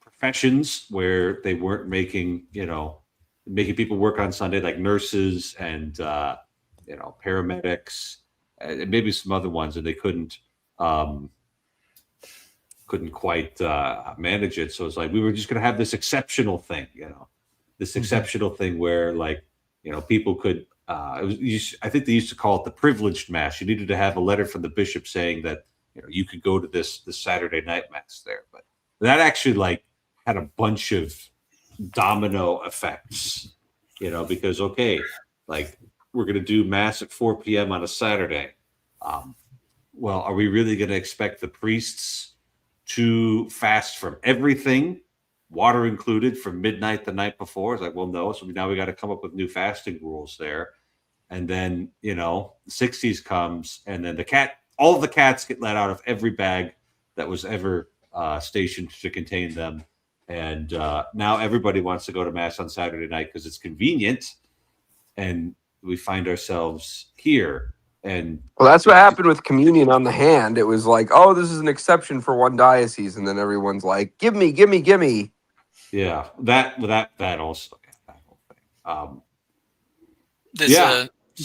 professions where they weren't making people work on Sunday, like nurses and paramedics and maybe some other ones, and they couldn't couldn't quite manage it. So it's like we were just going to have this exceptional thing, this exceptional thing where like people could. I think they used to call it the privileged mass. You needed to have a letter from the bishop saying that you could go to this Saturday night mass there, but that actually like had a bunch of domino effects, because okay, like we're going to do mass at 4 p.m. on a Saturday. Well, are we really going to expect the priests to fast from everything, water included, from midnight the night before? It's like, well, no. So now we got to come up with new fasting rules there. And then, the 60s comes, and then all of the cats get let out of every bag that was ever stationed to contain them. And now everybody wants to go to mass on Saturday night because it's convenient. And we find ourselves here. And Well, that's what happened with communion on the hand. It was like, oh, this is an exception for one diocese, and then everyone's like, give me, give me, give me. Yeah, that also that whole thing.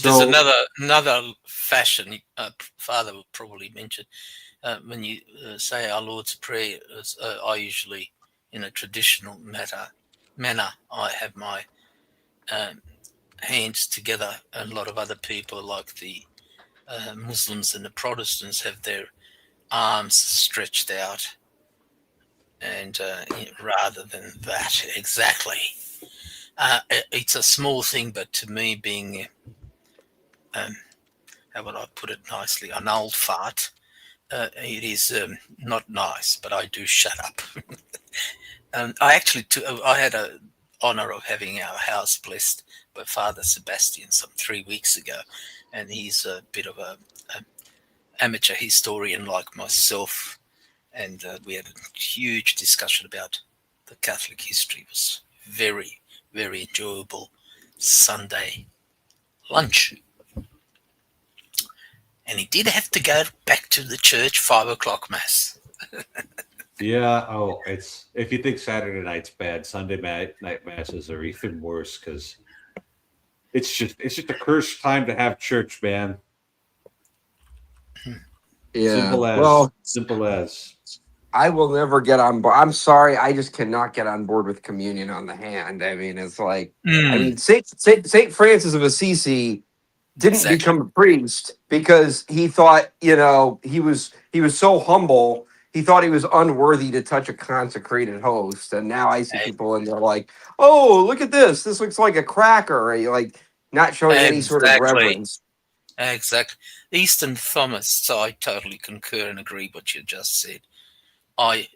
There's another fashion Father would probably mention when you say our Lord's Prayer. I usually, in a traditional manner, I have my hands together, and a lot of other people, like the Muslims and the Protestants, have their arms stretched out, and rather than that, exactly. It's a small thing, but to me, being how would I put it nicely, an old fart, it is not nice, but I do shut up. I had a honor of having our house blessed by Father Sebastian some 3 weeks ago, and he's a bit of a amateur historian like myself, and we had a huge discussion about the Catholic history. It was very, very enjoyable Sunday lunch. And he did have to go back to the church 5 o'clock mass. Yeah. Oh, if you think Saturday night's bad, Sunday night masses are even worse because it's just a cursed time to have church, man. Yeah. Simple as. I will never get on board. I'm sorry, I just cannot get on board with communion on the hand. I mean, it's like, Saint Francis of Assisi didn't become a priest because he thought, he was so humble. He thought he was unworthy to touch a consecrated host. And now I see people and they're like, "Oh, look at this! This looks like a cracker." Like not showing any sort of reverence. Exactly. Eastern Thomas, I totally concur and agree what you just said.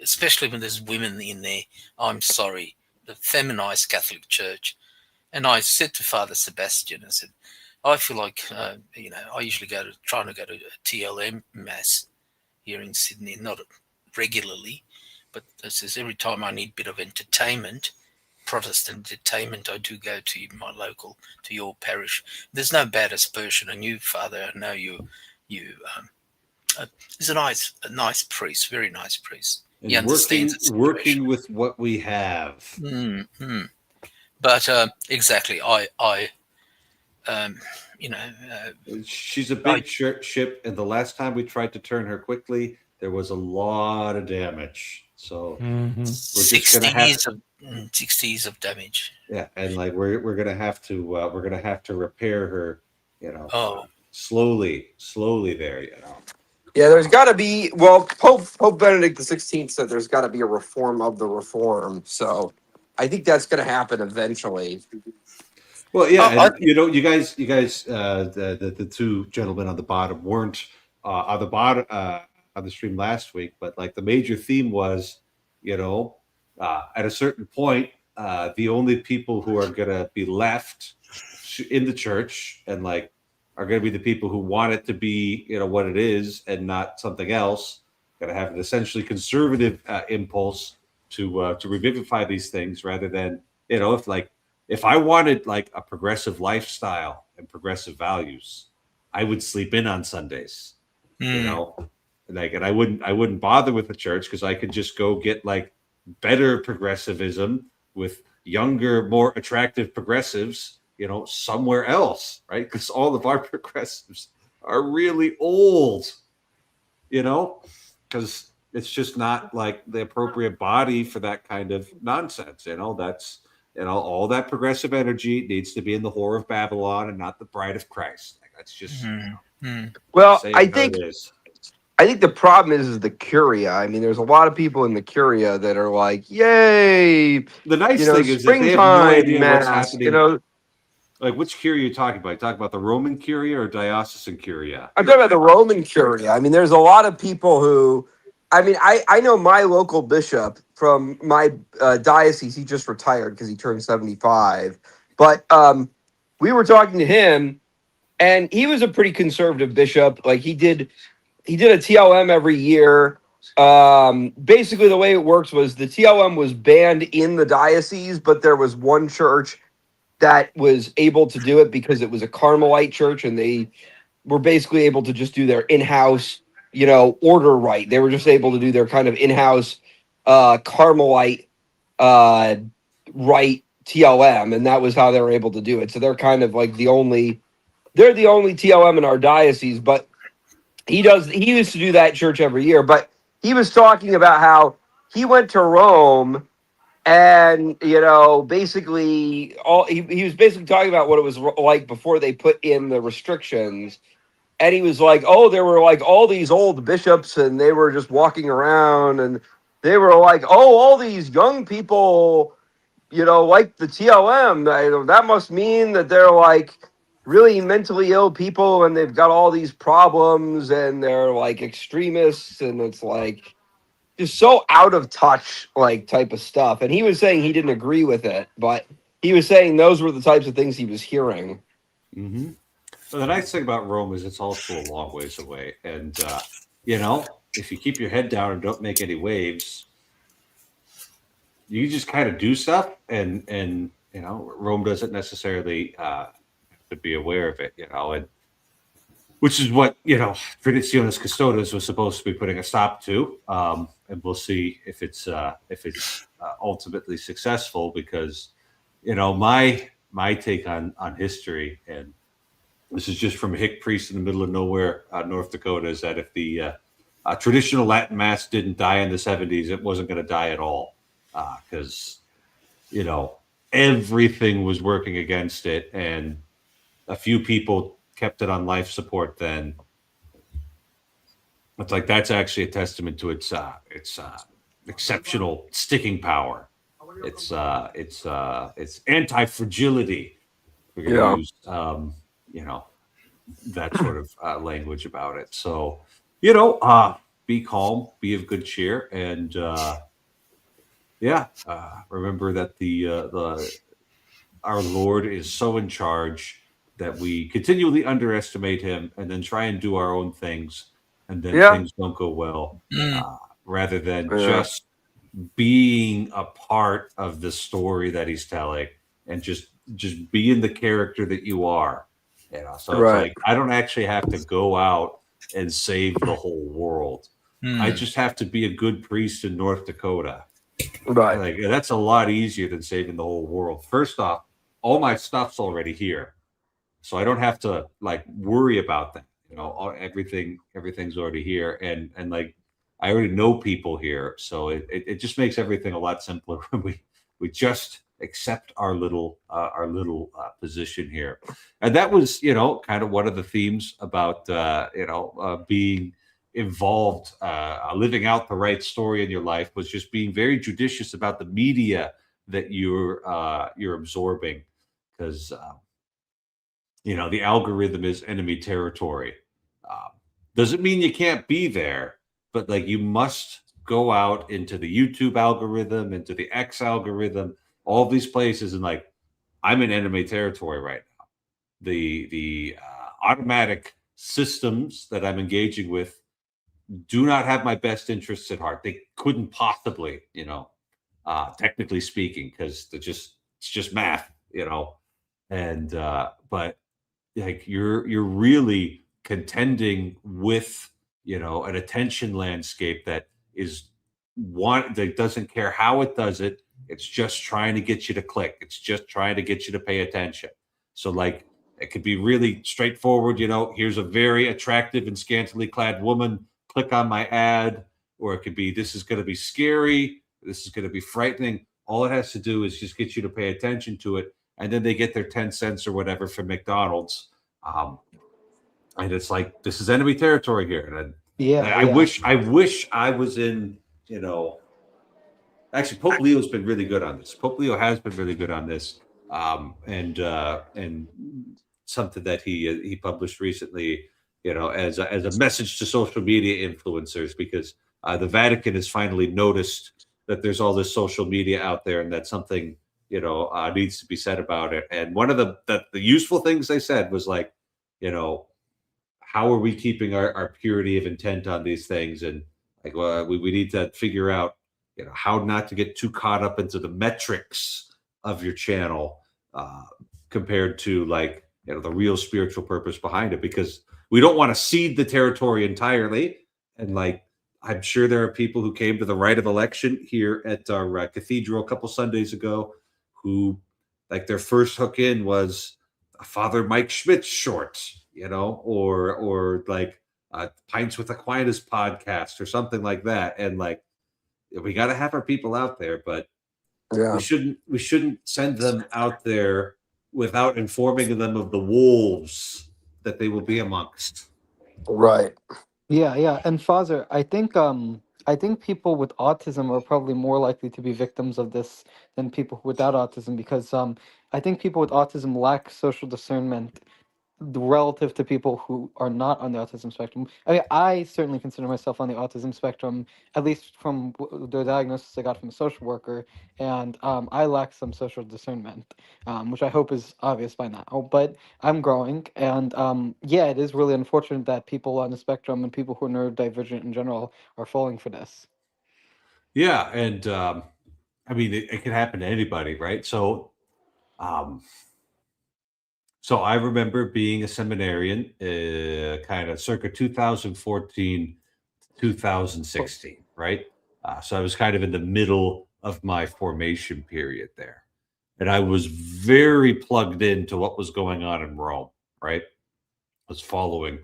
Especially when there's women in there, I'm sorry, the feminized Catholic Church. And I said to Father Sebastian, I said, I feel like, I usually trying to go to a TLM mass here in Sydney, not regularly, but this is every time I need a bit of entertainment, Protestant entertainment, I do go to to your parish. There's no bad aspersion on you, Father. I know you he's a nice priest, very nice priest. And he understands working with what we have. Mm-hmm. But exactly, she's a big ship, and the last time we tried to turn her quickly, there was a lot of damage. So we're just gonna have 60 years of damage. Yeah, and like we're gonna have to repair her, slowly there, Yeah, there's got to be. Well, Pope Benedict XVI said there's got to be a reform of the reform. So I think that's going to happen eventually. Well, yeah, and, you guys, the two gentlemen on the bottom weren't on the bottom on the stream last week, but like the major theme was, at a certain point, the only people who are going to be left in the church and like are going to be the people who want it to be, what it is and not something else. Going to have an essentially conservative impulse to revivify these things rather than, if I wanted like a progressive lifestyle and progressive values, I would sleep in on Sundays, and I wouldn't bother with the church because I could just go get like better progressivism with younger, more attractive progressives, somewhere else, right? Because all of our progressives are really old, because it's just not like the appropriate body for that kind of nonsense. That's all that progressive energy needs to be in the whore of Babylon and not the bride of Christ. Like, that's just Well, say it how it is. I think the problem is the Curia. I mean, there's a lot of people in the Curia that are like, "Yay!" The nice thing is that they have no springtime idea what's mass. happening. Like, which Curia are you talking about? You talking about the Roman Curia or diocesan Curia? I'm talking about the Roman Curia. I mean, there's a lot of people who, I mean, I know my local bishop from my diocese. He just retired because he turned 75. But we were talking to him, and he was a pretty conservative bishop. Like he did a TLM every year. Basically, the way it works was the TLM was banned in the diocese, but there was one church that was able to do it because it was a Carmelite church, and they were basically able to just do their in-house, order right. They were just able to do their kind of in-house Carmelite right TLM, and that was how they were able to do it. So they're kind of like the only TLM in our diocese, but he used to do that church every year. But he was talking about how he went to Rome, and basically he was basically talking about what it was like before they put in the restrictions. And he was like, "Oh, there were like all these old bishops, and they were just walking around, and they were like, oh, all these young people, like the TLM. That must mean that they're like really mentally ill people, and they've got all these problems, and they're like extremists, and it's like just so out of touch, like type of stuff." And he was saying he didn't agree with it, but he was saying those were the types of things he was hearing. Mm-hmm. Well, the nice thing about Rome is it's also a long ways away, and if you keep your head down and don't make any waves, you just kind of do stuff, and Rome doesn't necessarily have to be aware of it, and which is what Traditionis Custodes was supposed to be putting a stop to, and we'll see if it's ultimately successful, because my take on history, and this is just from a hick priest in the middle of nowhere, North Dakota, is that if the traditional Latin Mass didn't die in the 70s, it wasn't going to die at all, because everything was working against it, and a few people kept it on life support. Then it's like that's actually a testament to its exceptional sticking power. It's anti-fragility. We're going to use that sort of language about it. So be calm, be of good cheer, and remember that the our Lord is so in charge that we continually underestimate him and then try and do our own things, and then things don't go well, rather than just being a part of the story that he's telling, and just being the character that you are. So it's like, I don't actually have to go out and save the whole world. I just have to be a good priest in North Dakota. Right. Like, that's a lot easier than saving the whole world. First off, all my stuff's already here, so I don't have to like worry about that. Everything's already here, and like I already know people here, so it just makes everything a lot simpler when we just accept our little position here. And that was kind of one of the themes about being involved, living out the right story in your life, was just being very judicious about the media that you're absorbing, because the algorithm is enemy territory. Doesn't mean you can't be there, but like you must go out into the YouTube algorithm, into the X algorithm, all these places, and like, I'm in enemy territory right now. The automatic systems that I'm engaging with do not have my best interests at heart. They couldn't possibly, technically speaking, because it's just math, and but like you're really contending with an attention landscape that is one that doesn't care how it does it. It's just trying to get you to click. It's just trying to get you to pay attention. So like, it could be really straightforward. Here's a very attractive and scantily clad woman. Click on my ad. or it could be this is going to be scary, this is going to be frightening. All it has to do is just get you to pay attention to it, and then they get their 10 cents or whatever from McDonald's. And it's like, this is enemy territory here. And Yeah, I wish I was in, actually, Pope Leo's been really good on this. Pope Leo has been really good on this. And something that he published recently, as a message to social media influencers, because the Vatican has finally noticed that there's all this social media out there, and that something needs to be said about it. And one of the useful things they said was like, how are we keeping our purity of intent on these things? And like, well, we need to figure out, how not to get too caught up into the metrics of your channel compared to like, the real spiritual purpose behind it, because we don't want to cede the territory entirely. And like, I'm sure there are people who came to the rite of election here at our cathedral a couple Sundays ago who, like, their first hook in was a Father Mike Schmidt short, or like Pints with Aquinas podcast or something like that. And like, we got to have our people out there, but Yeah. we shouldn't send them out there without informing them of the wolves that they will be amongst. Right. Yeah. And Father, I think people with autism are probably more likely to be victims of this than people without autism, because I think people with autism lack social discernment relative to people who are not on the autism spectrum. I mean, I certainly consider myself on the autism spectrum, at least from the diagnosis I got from a social worker, and I lack some social discernment, which I hope is obvious by now. But I'm growing, and yeah, it is really unfortunate that people on the spectrum and people who are neurodivergent in general are falling for this. Yeah, and I mean, it can happen to anybody, right? So I remember being a seminarian, kind of circa 2014, 2016, right? So I was kind of in the middle of my formation period there. And I was very plugged into what was going on in Rome, right? I was following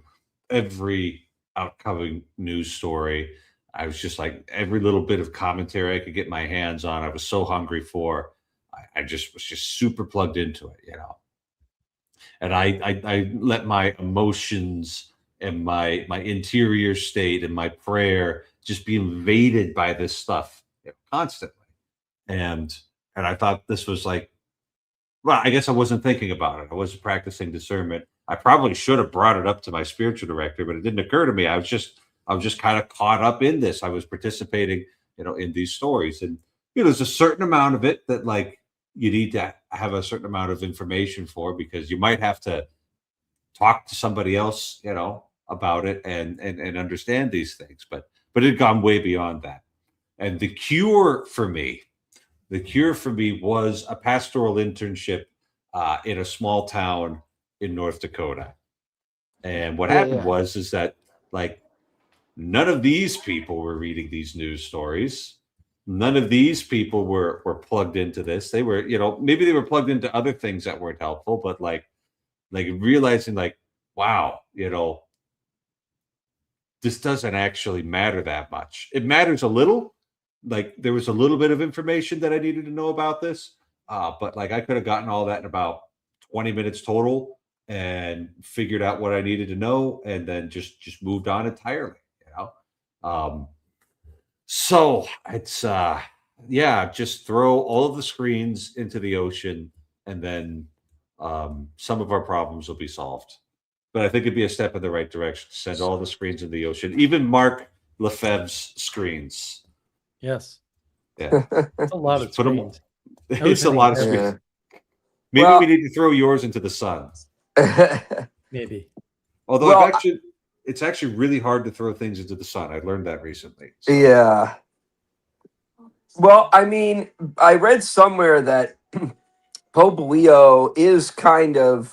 every outcoming news story. I was just like, every little bit of commentary I could get my hands on, I was so hungry for. I just was just super plugged into it. And I let my emotions and my interior state and my prayer just be invaded by this stuff, constantly. And I thought this was like, well, I guess I wasn't thinking about it. I wasn't practicing discernment. I probably should have brought it up to my spiritual director, but it didn't occur to me. I was just kind of caught up in this. I was participating, in these stories. And there's a certain amount of it that like you need to have a certain amount of information for, because you might have to talk to somebody else, about it and understand these things. But it had gone way beyond that. And the cure for me was a pastoral internship in a small town in North Dakota. And what happened is that like none of these people were reading these news stories. None of these people were plugged into this. They were, maybe they were plugged into other things that weren't helpful, but like realizing like, wow, this doesn't actually matter that much. It matters a little. Like there was a little bit of information that I needed to know about this, but like I could have gotten all that in about 20 minutes total and figured out what I needed to know, and then just moved on entirely. So it's just throw all of the screens into the ocean, and then some of our problems will be solved. But I think it'd be a step in the right direction to send all the screens in the ocean, even Mark Lefebvre's screens. Yes. Yeah. It's a lot of Put 'em- screens. It's a lot of screens. Yeah. Maybe Well- we need to throw yours into the sun. Maybe. Although Well, it's actually really hard to throw things into the sun. I learned that recently. So, Yeah. Well, I mean, I read somewhere that Pope Leo is kind of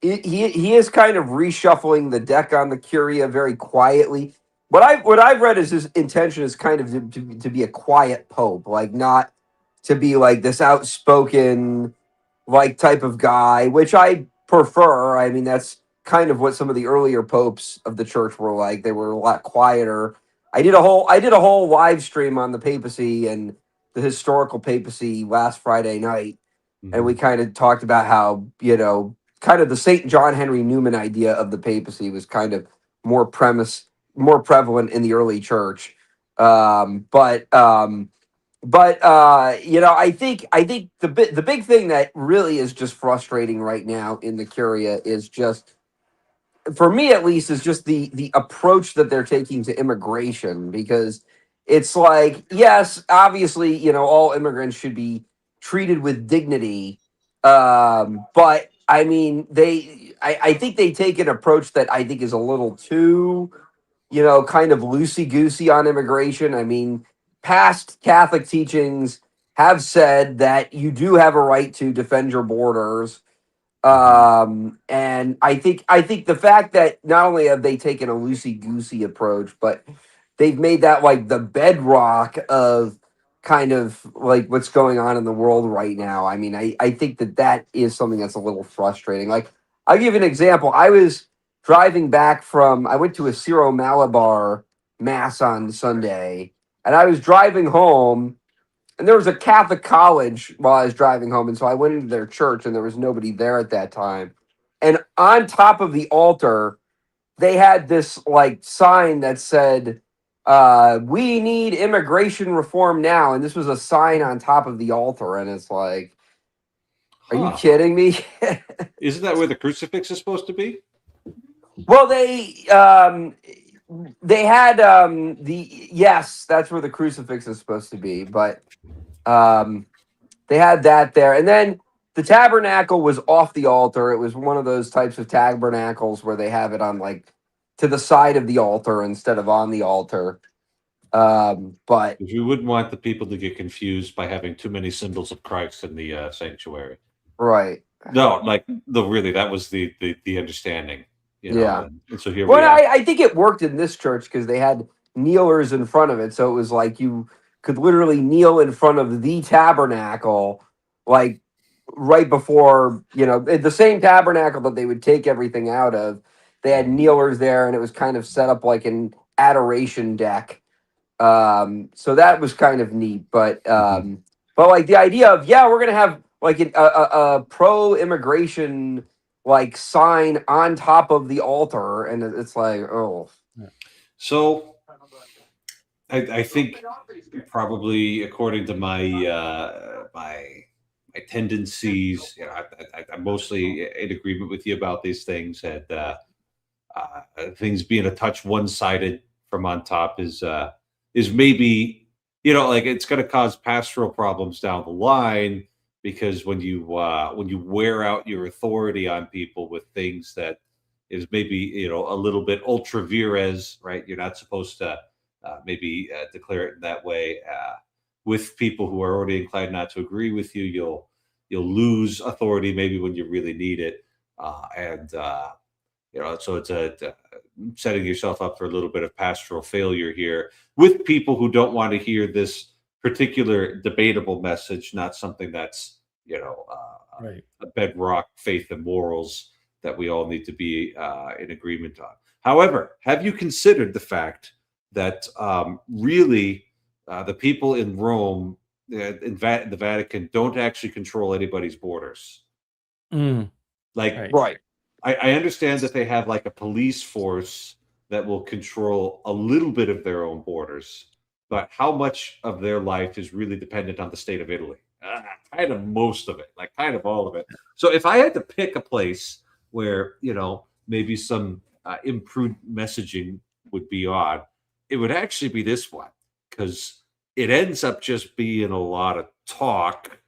he is kind of reshuffling the deck on the Curia very quietly. What I've read is his intention is kind of to be a quiet pope, like not to be like this outspoken like type of guy, which I prefer. I mean, that's kind of what some of the earlier popes of the church were like. They were a lot quieter. I did a whole live stream on the papacy and the historical papacy last Friday night, and we kind of talked about how, kind of the St. John Henry Newman idea of the papacy was kind of more prevalent in the early church. I think the big thing that really is just frustrating right now in the Curia is just, for me at least, is just the approach that they're taking to immigration, because it's like, yes, obviously, all immigrants should be treated with dignity, but I mean, I think they take an approach that I think is a little too, kind of loosey goosey on immigration. I mean, past Catholic teachings have said that you do have a right to defend your borders. And I think the fact that not only have they taken a loosey goosey approach, but they've made that like the bedrock of kind of like what's going on in the world right now. I mean, I think that is something that's a little frustrating. Like, I'll give you an example. I was driving back I went to a Syro Malabar mass on Sunday, and I was driving home, and there was a Catholic college while I was driving home, and so I went into their church, and there was nobody there at that time. And on top of the altar, they had this like sign that said, "We need immigration reform now," and this was a sign on top of the altar, and it's like, are you kidding me? Isn't that where the crucifix is supposed to be? Well, they had yes, that's where the crucifix is supposed to be, but they had that there, and then the tabernacle was off the altar. It was one of those types of tabernacles where they have it on like to the side of the altar instead of on the altar. But You wouldn't want the people to get confused by having too many symbols of Christ in the sanctuary. right, No, really, that was the understanding. Yeah. And so here well, we are. I think it worked in this church because they had kneelers in front of it, so it was like you could literally kneel in front of the tabernacle, like right before, the same tabernacle that they would take everything out of. They had kneelers there, and it was kind of set up like an adoration deck. So that was kind of neat, but like the idea of, yeah, we're gonna have like a pro immigration like sign on top of the altar, and it's like, oh, So I think probably according to my tendencies, I'm mostly in agreement with you about these things, and things being a touch one-sided from on top is maybe, like, it's going to cause pastoral problems down the line, because when you wear out your authority on people with things that is maybe, a little bit ultra vires, right? You're not supposed to maybe declare it in that way with people who are already inclined not to agree with you. You'll lose authority maybe when you really need it, and so it's setting yourself up for a little bit of pastoral failure here with people who don't want to hear this particular debatable message, not something that's, Right. a bedrock faith and morals that we all need to be in agreement on. However, have you considered the fact that really the people in Rome, the Vatican, don't actually control anybody's borders? Mm, Like, right. right, I understand that they have like a police force that will control a little bit of their own borders, but how much of their life is really dependent on the state of Italy? Kind of most of it, like kind of all of it. So if I had to pick a place where, maybe some improved messaging would be on, it would actually be this one, because it ends up just being a lot of talk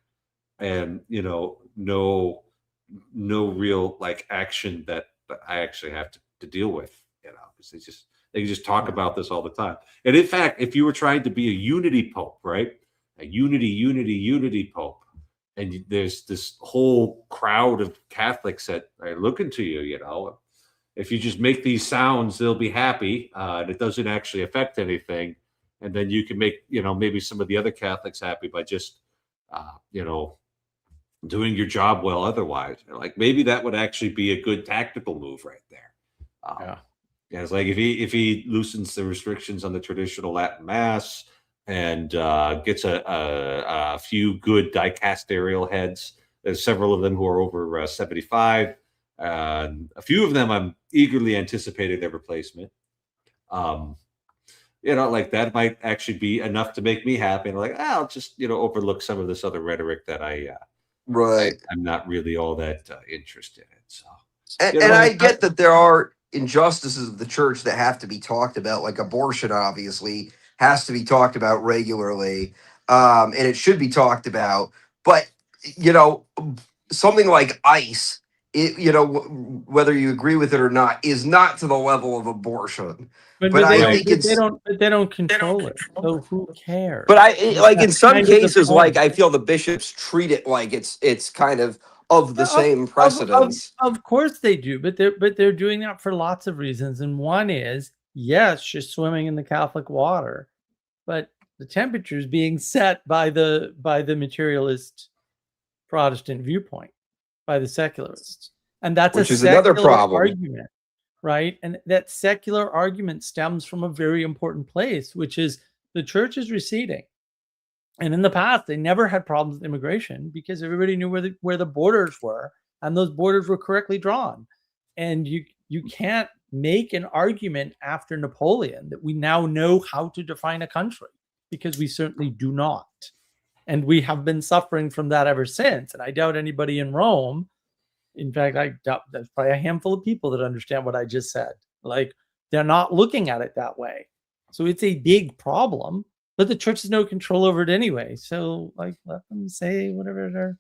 and, no real like action that I actually have to deal with, because they just talk about this all the time. And in fact, if you were trying to be a unity pope, right? A unity pope, and there's this whole crowd of Catholics that are looking to you, if you just make these sounds, they'll be happy, and it doesn't actually affect anything. And then you can make, maybe some of the other Catholics happy by just, doing your job well otherwise. Like, maybe that would actually be a good tactical move right there. Yeah. Yeah, it's like if he loosens the restrictions on the traditional Latin Mass and gets a few good dicasterial heads. There's several of them who are over 75. A few of them I'm eagerly anticipating their replacement. Like that might actually be enough to make me happy. And like, I'll just overlook some of this other rhetoric that I'm not really all that interested in. So, And I get that there are injustices of the church that have to be talked about, like abortion, obviously, has to be talked about regularly, and it should be talked about. But, something like ICE, whether you agree with it or not, is not to the level of abortion. But But I they think don't, it's. they don't control it. So who cares? But like in That's some kind of the cases, like point. I feel the bishops treat it like it's kind of the Yeah, same precedence. Of course they do, but they're doing that for lots of reasons. And one is, yes, she's swimming in the Catholic water, but the temperature is being set by the materialist Protestant viewpoint, by the secularists, and that's Which a is another secular problem. argument, right? And that secular argument stems from a very important place, which is the church is receding. And in the past, they never had problems with immigration because everybody knew where the borders were, and those borders were correctly drawn. And you can't make an argument after Napoleon that we now know how to define a country, because we certainly do not. And we have been suffering from that ever since. And I doubt anybody in Rome, in fact, I doubt there's probably a handful of people that understand what I just said. Like, they're not looking at it that way. So it's a big problem. But the church has no control over it anyway. So, like, let them say whatever they're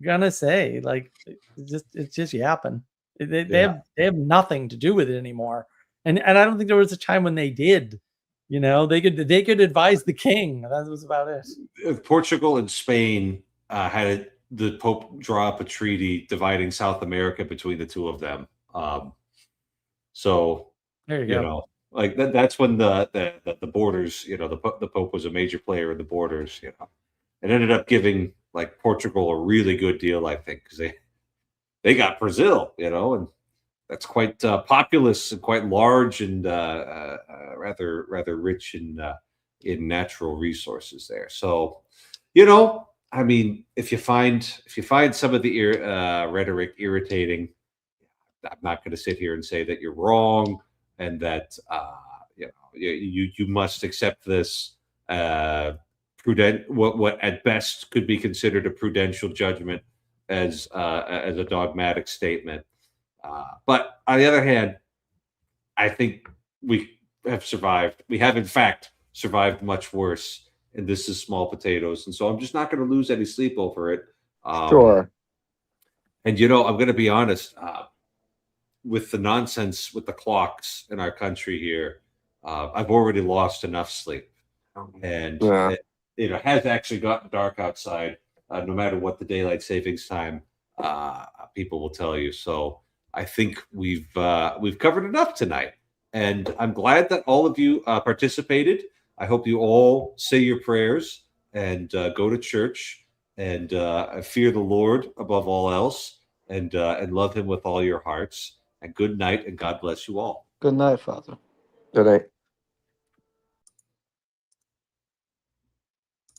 gonna say. Like, it's just yapping. They have nothing to do with it anymore. And I don't think there was a time when they did. They could advise the king. That was about it. Portugal and Spain had the Pope draw up a treaty dividing South America between the two of them. So There you go. Like that's when the borders, the Pope was a major player in the borders. It ended up giving like Portugal a really good deal, I think, because they got Brazil, and that's quite populous and quite large and rather rich in natural resources there. So, I mean, if you find some of the rhetoric irritating, I'm not going to sit here and say that you're wrong and that you must accept this what at best could be considered a prudential judgment as a dogmatic statement. But on the other hand, I think we have survived. We have in fact survived much worse, and this is small potatoes. And so I'm just not going to lose any sleep over it. Sure. And I'm going to be honest. With the nonsense with the clocks in our country here, I've already lost enough sleep, and it has actually gotten dark outside. No matter what the daylight savings time people will tell you. So I think we've covered enough tonight, and I'm glad that all of you participated. I hope you all say your prayers and go to church and fear the Lord above all else, and love Him with all your hearts. And good night, and God bless you all. Good night, Father. Good night.